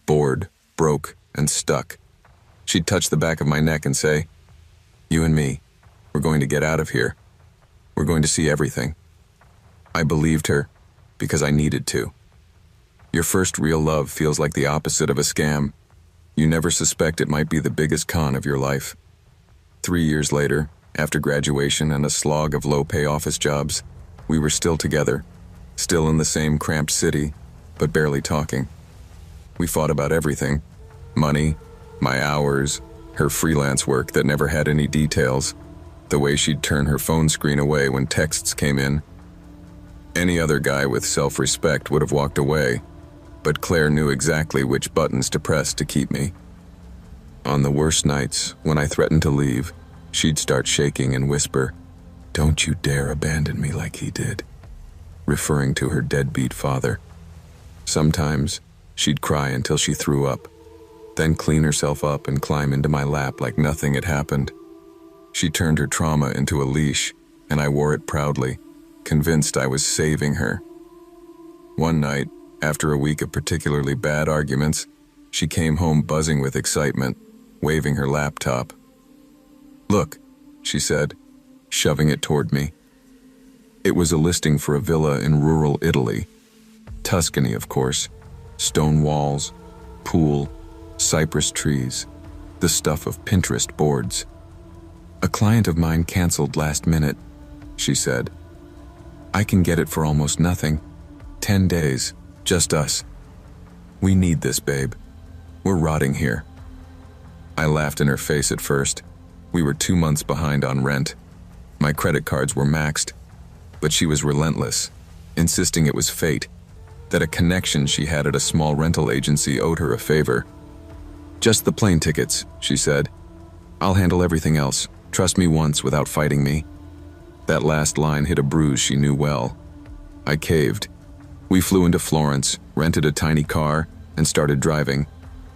bored, broke, and stuck. She'd touch the back of my neck and say, "You and me, we're going to get out of here. We're going to see everything." I believed her because I needed to. Your first real love feels like the opposite of a scam. You never suspect it might be the biggest con of your life. 3 years later, after graduation and a slog of low-pay office jobs, we were still together, still in the same cramped city, but barely talking. We fought about everything: money, my hours, her freelance work that never had any details, the way she'd turn her phone screen away when texts came in. Any other guy with self-respect would have walked away, but Claire knew exactly which buttons to press to keep me. On the worst nights, when I threatened to leave, she'd start shaking and whisper, "Don't you dare abandon me like he did," referring to her deadbeat father. Sometimes, she'd cry until she threw up, then clean herself up and climb into my lap like nothing had happened. She turned her trauma into a leash and I wore it proudly, convinced I was saving her. One night, after a week of particularly bad arguments, she came home buzzing with excitement, waving her laptop. "Look," she said, shoving it toward me. It was a listing for a villa in rural Italy. Tuscany, of course. Stone walls, pool, cypress trees, the stuff of Pinterest boards. "A client of mine canceled last minute," she said. "I can get it for almost nothing. 10 days, just us. We need this, babe. We're rotting here." I laughed in her face at first. We were 2 months behind on rent. My credit cards were maxed, but she was relentless, insisting it was fate, that a connection she had at a small rental agency owed her a favor. "Just the plane tickets," she said. "I'll handle everything else. Trust me once without fighting me." That last line hit a bruise she knew well. I caved. We flew into Florence, rented a tiny car, and started driving.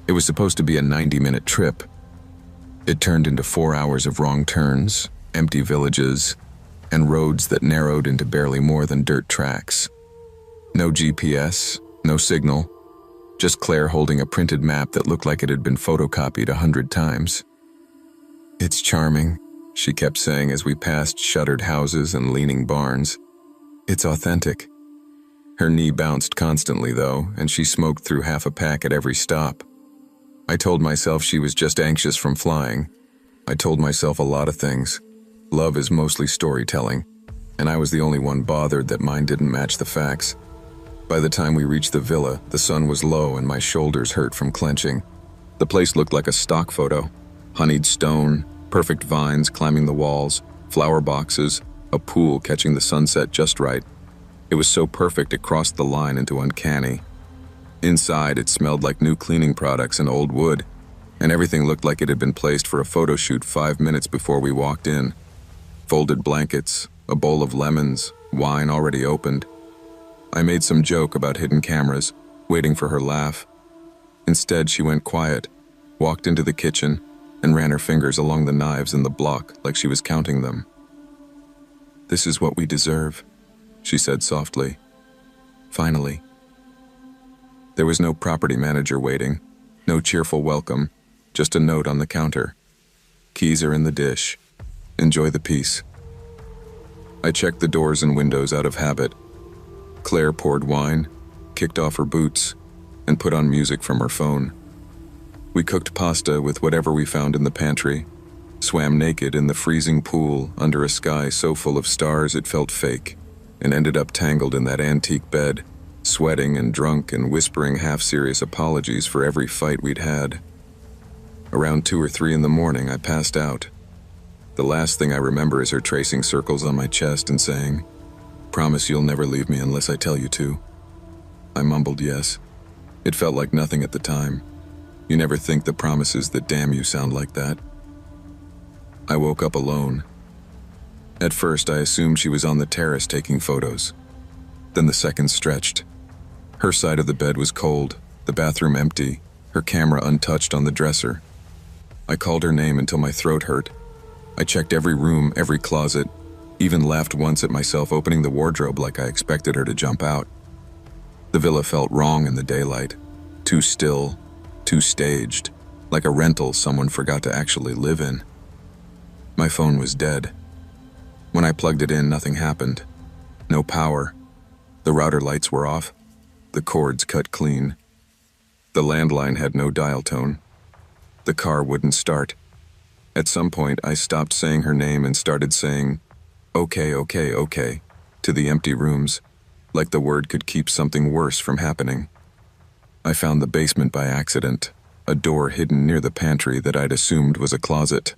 It was supposed to be a 90-minute trip. It turned into 4 hours of wrong turns, empty villages, and roads that narrowed into barely more than dirt tracks. No GPS, no signal, just Claire holding a printed map that looked like it had been photocopied 100 times. "It's charming," she kept saying as we passed shuttered houses and leaning barns. "It's authentic." Her knee bounced constantly, though, and she smoked through half a pack at every stop. I told myself she was just anxious from flying. I told myself a lot of things. Love is mostly storytelling, and I was the only one bothered that mine didn't match the facts. By the time we reached the villa, the sun was low and my shoulders hurt from clenching. The place looked like a stock photo. Honeyed stone, perfect vines climbing the walls, flower boxes, a pool catching the sunset just right. It was so perfect it crossed the line into uncanny. Inside, it smelled like new cleaning products and old wood, and everything looked like it had been placed for a photo shoot 5 minutes before we walked in. Folded blankets, a bowl of lemons, wine already opened. I made some joke about hidden cameras, waiting for her laugh. Instead, she went quiet, walked into the kitchen, and ran her fingers along the knives in the block like she was counting them. "This is what we deserve," she said softly. "Finally." There was no property manager waiting, no cheerful welcome, just a note on the counter. "Keys are in the dish. Enjoy the peace." I checked the doors and windows out of habit. Claire poured wine, kicked off her boots, and put on music from her phone. We cooked pasta with whatever we found in the pantry, swam naked in the freezing pool under a sky so full of stars it felt fake, and ended up tangled in that antique bed, sweating and drunk and whispering half-serious apologies for every fight we'd had. Around 2 or 3 in the morning, I passed out. The last thing I remember is her tracing circles on my chest and saying, "Promise you'll never leave me unless I tell you to." I mumbled yes. It felt like nothing at the time. You never think the promises that damn you sound like that. I woke up alone. At first, I assumed she was on the terrace taking photos. Then the seconds stretched. Her side of the bed was cold, the bathroom empty, her camera untouched on the dresser. I called her name until my throat hurt. I checked every room, every closet, even laughed once at myself opening the wardrobe like I expected her to jump out. The villa felt wrong in the daylight. Too still, too staged, like a rental someone forgot to actually live in. My phone was dead. When I plugged it in, nothing happened. No power. The router lights were off. The cords cut clean. The landline had no dial tone. The car wouldn't start. At some point, I stopped saying her name and started saying, "Okay, okay, okay," to the empty rooms, like the word could keep something worse from happening. I found the basement by accident, a door hidden near the pantry that I'd assumed was a closet.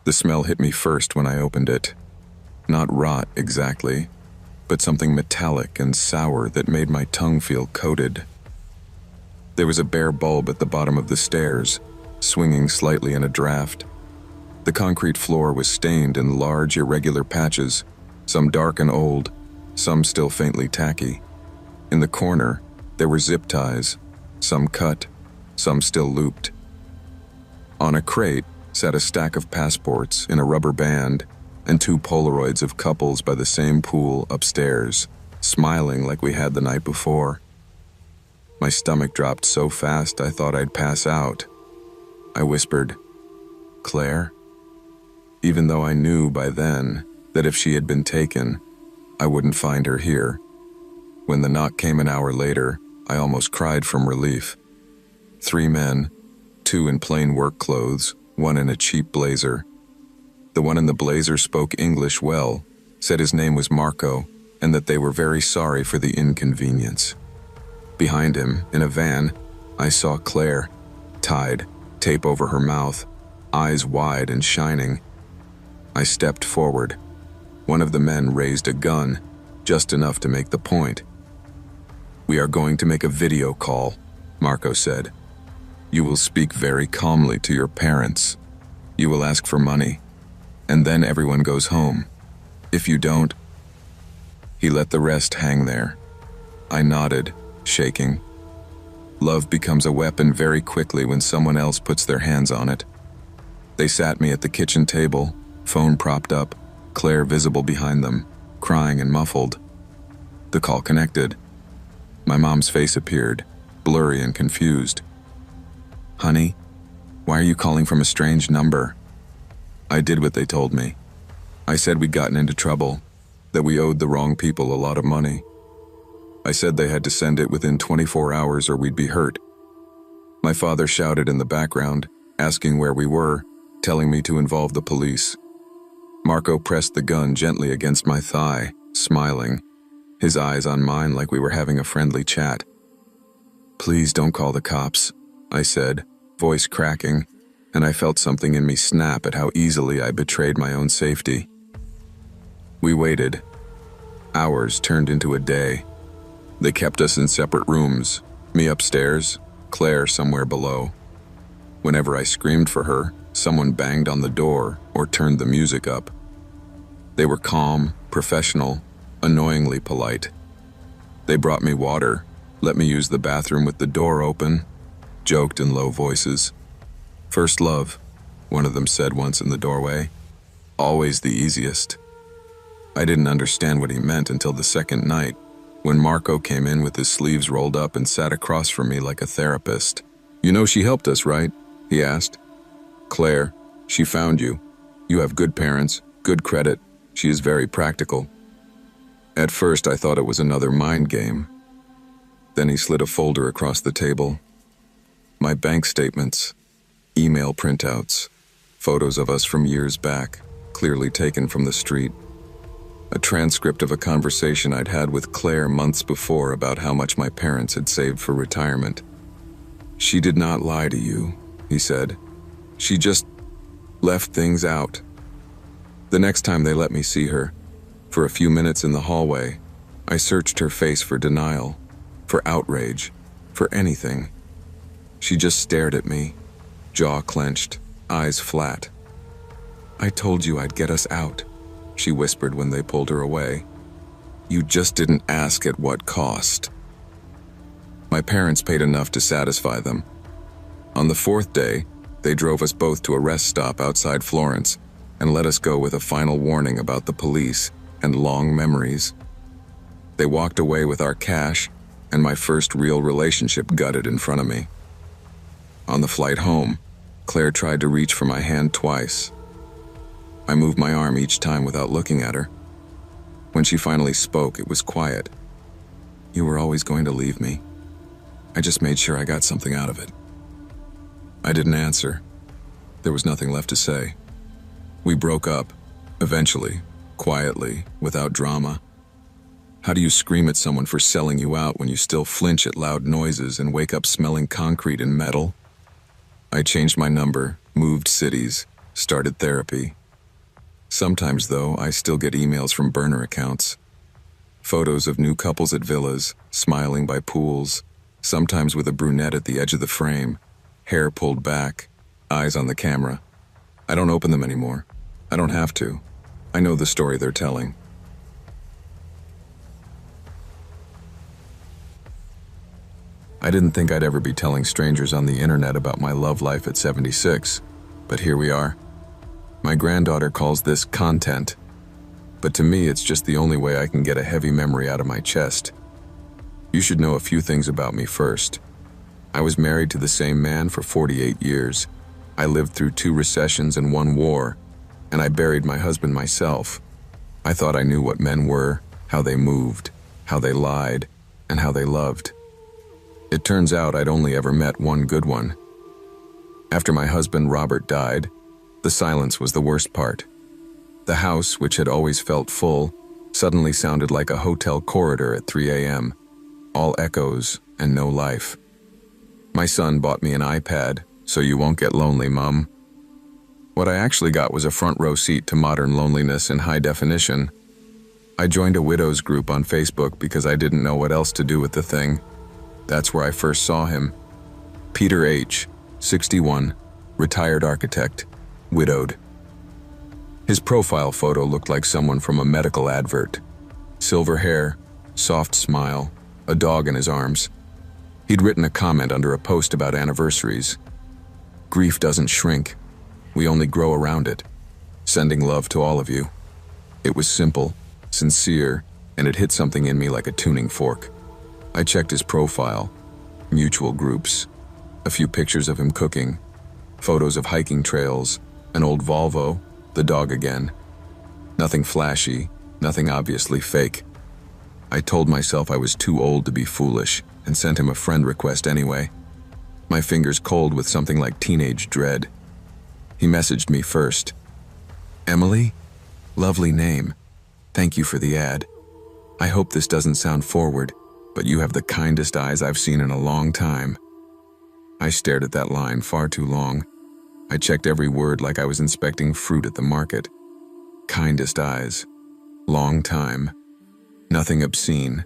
The smell hit me first when I opened it. Not rot exactly, but something metallic and sour that made my tongue feel coated. There was a bare bulb at the bottom of the stairs, swinging slightly in a draft. The concrete floor was stained in large, irregular patches, some dark and old, some still faintly tacky. In the corner, there were zip ties, some cut, some still looped. On a crate sat a stack of passports in a rubber band, and 2 Polaroids of couples by the same pool upstairs, smiling like we had the night before. My stomach dropped so fast I thought I'd pass out. I whispered, "Claire?" Even though I knew by then that if she had been taken, I wouldn't find her here. When the knock came an hour later, I almost cried from relief. 3 men, 2 in plain work clothes, 1 in a cheap blazer. The one in the blazer spoke English well, said his name was Marco, and that they were very sorry for the inconvenience. Behind him, in a van, I saw Claire, tied, tape over her mouth, eyes wide and shining. I stepped forward. One of the men raised a gun, just enough to make the point. "We are going to make a video call," Marco said. "You will speak very calmly to your parents. You will ask for money, and then everyone goes home. If you don't..." He let the rest hang there. I nodded, shaking. Love becomes a weapon very quickly when someone else puts their hands on it. They sat me at the kitchen table, phone propped up, Claire visible behind them, crying and muffled. The call connected. My mom's face appeared, blurry and confused. "Honey, why are you calling from a strange number?" I did what they told me. I said we'd gotten into trouble, that we owed the wrong people a lot of money. I said they had to send it within 24 hours or we'd be hurt. My father shouted in the background, asking where we were, telling me to involve the police. Marco pressed the gun gently against my thigh, smiling, his eyes on mine like we were having a friendly chat. "Please don't call the cops," I said, voice cracking, and I felt something in me snap at how easily I betrayed my own safety. We waited. Hours turned into a day. They kept us in separate rooms, me upstairs, Claire somewhere below. Whenever I screamed for her, someone banged on the door or turned the music up. They were calm, professional, annoyingly polite. They brought me water, let me use the bathroom with the door open, joked in low voices. "First love," one of them said once in the doorway. "Always the easiest." I didn't understand what he meant until the second night, when Marco came in with his sleeves rolled up and sat across from me like a therapist. "You know she helped us, right?" he asked. "Claire, she found you. You have good parents, good credit. She is very practical." At first I thought it was another mind game. Then he slid a folder across the table. My bank statements, email printouts, photos of us from years back, clearly taken from the street. A transcript of a conversation I'd had with Claire months before about how much my parents had saved for retirement. "She did not lie to you," he said. "She just left things out." The next time they let me see her, for a few minutes in the hallway, I searched her face for denial, for outrage, for anything. She just stared at me, jaw clenched, eyes flat. "I told you I'd get us out," she whispered when they pulled her away. "You just didn't ask at what cost." My parents paid enough to satisfy them. On the 4th day, they drove us both to a rest stop outside Florence and let us go with a final warning about the police and long memories. They walked away with our cash and my first real relationship gutted in front of me. On the flight home, Claire tried to reach for my hand twice. I moved my arm each time without looking at her. When she finally spoke, it was quiet. "You were always going to leave me. I just made sure I got something out of it." I didn't answer. There was nothing left to say. We broke up, eventually, quietly, without drama. How do you scream at someone for selling you out when you still flinch at loud noises and wake up smelling concrete and metal? I changed my number, moved cities, started therapy. Sometimes, though, I still get emails from burner accounts. Photos of new couples at villas, smiling by pools, sometimes with a brunette at the edge of the frame, hair pulled back, eyes on the camera. I don't open them anymore. I don't have to. I know the story they're telling. I didn't think I'd ever be telling strangers on the internet about my love life at 76, but here we are. My granddaughter calls this content, but to me it's just the only way I can get a heavy memory out of my chest. You should know a few things about me first. I was married to the same man for 48 years. I lived through 2 recessions and 1 war, and I buried my husband myself. I thought I knew what men were, how they moved, how they lied, and how they loved. It turns out I'd only ever met one good one. After my husband Robert died, the silence was the worst part. The house, which had always felt full, suddenly sounded like a hotel corridor at 3 a.m., all echoes and no life. My son bought me an iPad, so you won't get lonely, Mum. What I actually got was a front row seat to modern loneliness in high definition. I joined a widows group on Facebook because I didn't know what else to do with the thing. That's where I first saw him. Peter H., 61, retired architect, widowed. His profile photo looked like someone from a medical advert. Silver hair, soft smile, a dog in his arms. He'd written a comment under a post about anniversaries. Grief doesn't shrink. We only grow around it. Sending love to all of you. It was simple, sincere, and it hit something in me like a tuning fork. I checked his profile, mutual groups, a few pictures of him cooking, photos of hiking trails, an old Volvo, the dog again. Nothing flashy, nothing obviously fake. I told myself I was too old to be foolish and sent him a friend request anyway. My fingers cold with something like teenage dread. He messaged me first. Emily? Lovely name. Thank you for the ad. I hope this doesn't sound forward, but you have the kindest eyes I've seen in a long time. I stared at that line far too long. I checked every word like I was inspecting fruit at the market. Kindest eyes. Long time. Nothing obscene.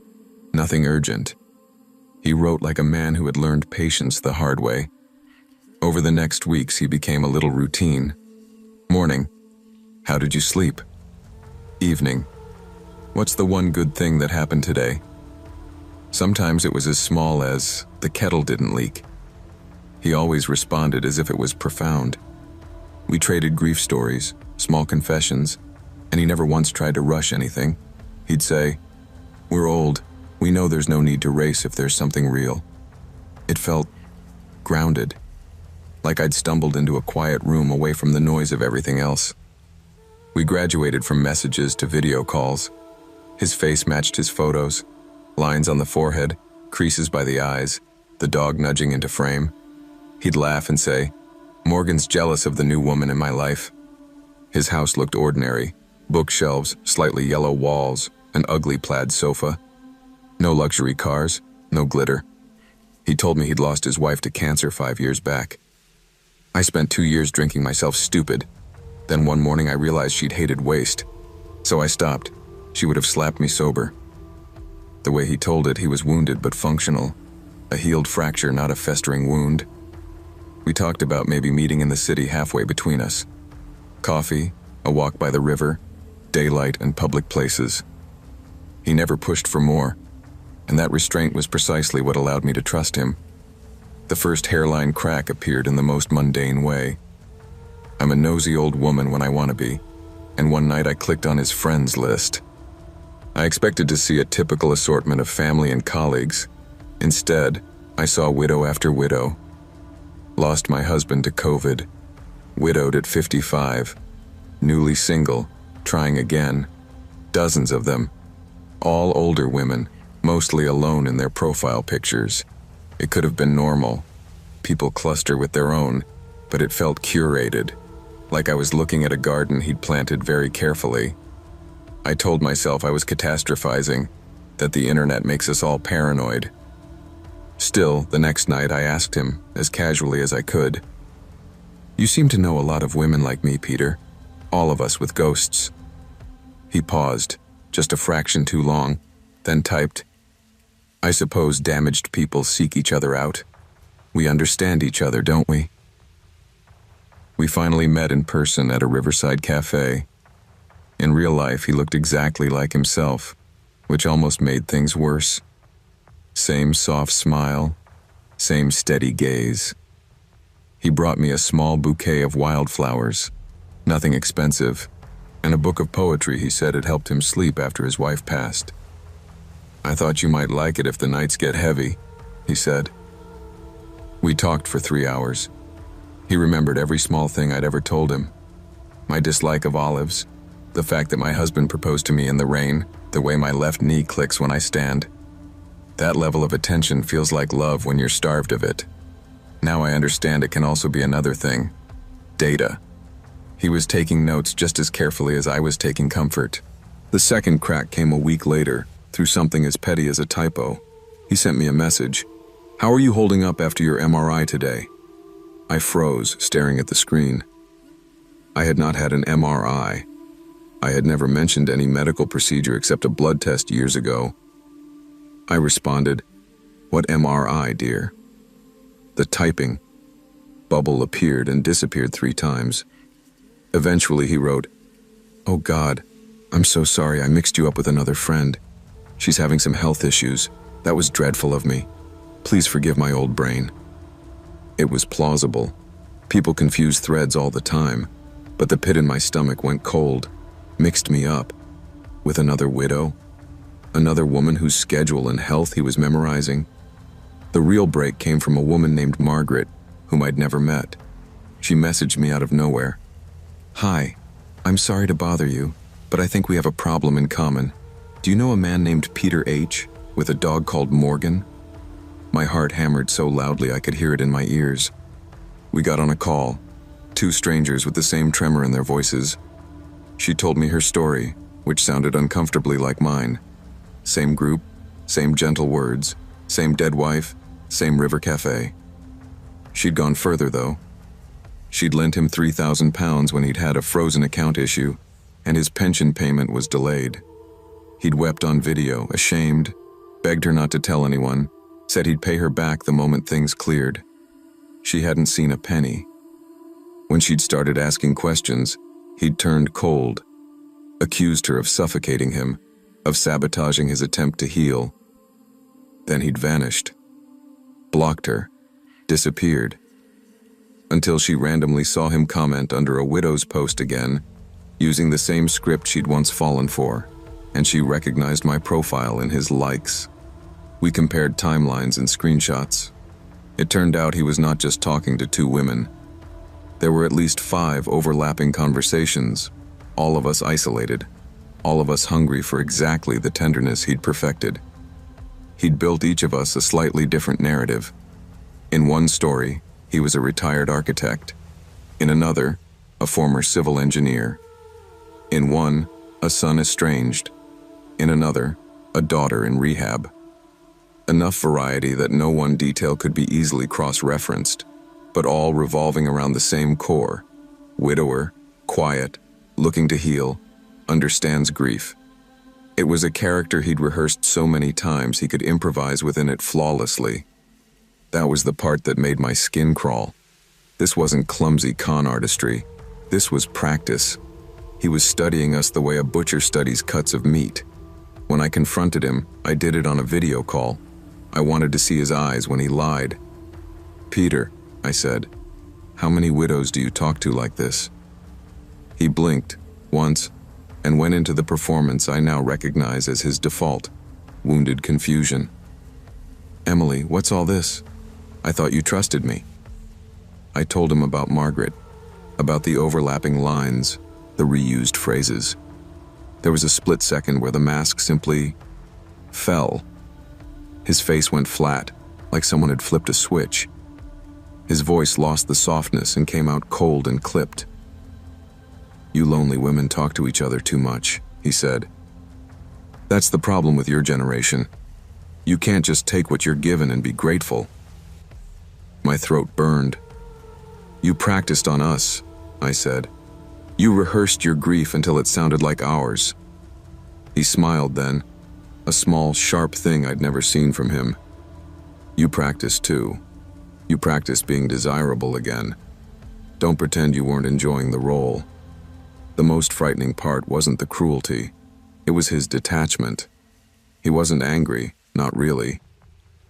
Nothing urgent. He wrote like a man who had learned patience the hard way. Over the next weeks, he became a little routine. Morning. How did you sleep? Evening. What's the one good thing that happened today? Sometimes it was as small as the kettle didn't leak. He always responded as if it was profound. We traded grief stories, small confessions, and he never once tried to rush anything. He'd say, "We're old. We know there's no need to race if there's something real." It felt grounded, like I'd stumbled into a quiet room away from the noise of everything else. We graduated from messages to video calls. His face matched his photos, lines on the forehead, creases by the eyes, the dog nudging into frame. He'd laugh and say, "Morgan's jealous of the new woman in my life." His house looked ordinary, bookshelves, slightly yellow walls, an ugly plaid sofa. No luxury cars, no glitter. He told me he'd lost his wife to cancer 5 years back. I spent 2 years drinking myself stupid. Then one morning I realized she'd hated waste. So I stopped. She would have slapped me sober. The way he told it, he was wounded but functional. A healed fracture, not a festering wound. We talked about maybe meeting in the city halfway between us. Coffee, a walk by the river, daylight and public places. He never pushed for more, and that restraint was precisely what allowed me to trust him. The first hairline crack appeared in the most mundane way. I'm a nosy old woman when I want to be, and one night I clicked on his friends list. I expected to see a typical assortment of family and colleagues. Instead, I saw widow after widow. Lost my husband to COVID. Widowed at 55. Newly single, trying again. Dozens of them. All older women, mostly alone in their profile pictures. It could have been normal. People cluster with their own, but it felt curated, like I was looking at a garden he'd planted very carefully. I told myself I was catastrophizing, that the internet makes us all paranoid. Still, the next night I asked him, as casually as I could, "You seem to know a lot of women like me, Peter. All of us with ghosts." He paused, just a fraction too long, then typed, "I suppose damaged people seek each other out. We understand each other, don't we?" We finally met in person at a riverside cafe. In real life, he looked exactly like himself, which almost made things worse. Same soft smile, same steady gaze. He brought me a small bouquet of wildflowers. Nothing expensive, and a book of poetry he said had helped him sleep after his wife passed. "I thought you might like it if the nights get heavy," he said. We talked for 3 hours. He remembered every small thing I'd ever told him. My dislike of olives, the fact that my husband proposed to me in the rain, the way my left knee clicks when I stand. That level of attention feels like love when you're starved of it. Now I understand it can also be another thing. Data. He was taking notes just as carefully as I was taking comfort. The second crack came a week later, through something as petty as a typo. He sent me a message. "How are you holding up after your MRI today?" I froze, staring at the screen. I had not had an MRI. I had never mentioned any medical procedure except a blood test years ago. I responded, "What MRI, dear?" The typing bubble appeared and disappeared 3 times. Eventually he wrote, "Oh God, I'm so sorry I mixed you up with another friend. She's having some health issues. That was dreadful of me. Please forgive my old brain." It was plausible. People confuse threads all the time, but the pit in my stomach went cold, mixed me up. With another widow? Another woman whose schedule and health he was memorizing? The real break came from a woman named Margaret, whom I'd never met. She messaged me out of nowhere. "Hi, I'm sorry to bother you, but I think we have a problem in common. Do you know a man named Peter H., with a dog called Morgan?" My heart hammered so loudly I could hear it in my ears. We got on a call, 2 strangers with the same tremor in their voices. She told me her story, which sounded uncomfortably like mine. Same group, same gentle words, same dead wife, same river cafe. She'd gone further, though. She'd lent him £3,000 when he'd had a frozen account issue, and his pension payment was delayed. He'd wept on video, ashamed, begged her not to tell anyone, said he'd pay her back the moment things cleared. She hadn't seen a penny. When she'd started asking questions, he'd turned cold, accused her of suffocating him, of sabotaging his attempt to heal. Then he'd vanished, blocked her, disappeared, until she randomly saw him comment under a widow's post again, using the same script she'd once fallen for, and she recognized my profile in his likes. We compared timelines and screenshots. It turned out he was not just talking to 2 women. There were at least 5 overlapping conversations, all of us isolated, all of us hungry for exactly the tenderness he'd perfected. He'd built each of us a slightly different narrative. In one story, he was a retired architect. In another, a former civil engineer. In one, a son estranged. In another, a daughter in rehab. Enough variety that no one detail could be easily cross-referenced, but all revolving around the same core. Widower, quiet, looking to heal, understands grief. It was a character he'd rehearsed so many times he could improvise within it flawlessly. That was the part that made my skin crawl. This wasn't clumsy con artistry. This was practice. He was studying us the way a butcher studies cuts of meat. When I confronted him, I did it on a video call. I wanted to see his eyes when he lied. "Peter," I said, "how many widows do you talk to like this?" He blinked, once, and went into the performance I now recognize as his default, wounded confusion. "Emily, what's all this? I thought you trusted me." I told him about Margaret, about the overlapping lines, the reused phrases. There was a split second where the mask simply fell. His face went flat, like someone had flipped a switch. His voice lost the softness and came out cold and clipped. "You lonely women talk to each other too much," he said. "That's the problem with your generation. You can't just take what you're given and be grateful." My throat burned. "You practiced on us," I said. "You rehearsed your grief until it sounded like ours." He smiled then, a small, sharp thing I'd never seen from him. "You practiced too. You practiced being desirable again. Don't pretend you weren't enjoying the role." The most frightening part wasn't the cruelty. It was his detachment. He wasn't angry, not really.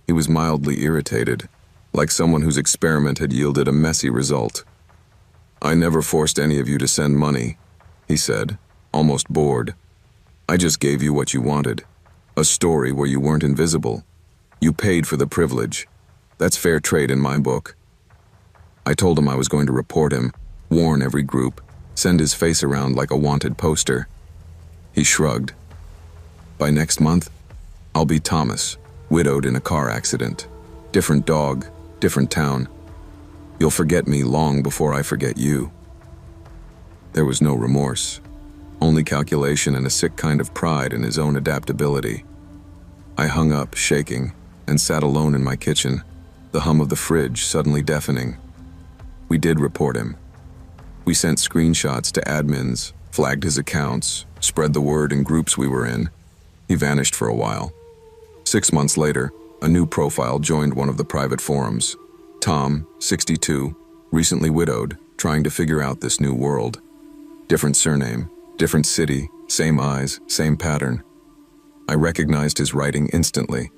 He was mildly irritated, like someone whose experiment had yielded a messy result. I never forced any of you to send money, he said, almost bored. I just gave you what you wanted. A story where you weren't invisible. You paid for the privilege. That's fair trade in my book. I told him I was going to report him, warn every group, send his face around like a wanted poster. He shrugged. By next month, I'll be Thomas, widowed in a car accident. Different dog, different town. You'll forget me long before I forget you. There was no remorse, only calculation and a sick kind of pride in his own adaptability. I hung up, shaking, and sat alone in my kitchen, the hum of the fridge suddenly deafening. We did report him. We sent screenshots to admins, flagged his accounts, spread the word in groups we were in. He vanished for a while. 6 months later, a new profile joined one of the private forums. Tom, 62, recently widowed, trying to figure out this new world. Different surname, different city, same eyes, same pattern. I recognized his writing instantly.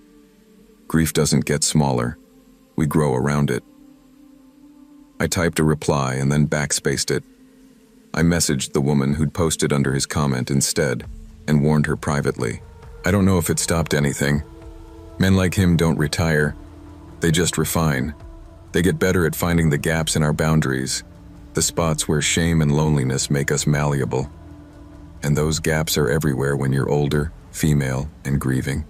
Grief doesn't get smaller. We grow around it. I typed a reply and then backspaced it. I messaged the woman who'd posted under his comment instead and warned her privately. I don't know if it stopped anything. Men like him don't retire. They just refine. They get better at finding the gaps in our boundaries, the spots where shame and loneliness make us malleable. And those gaps are everywhere when you're older, female, and grieving.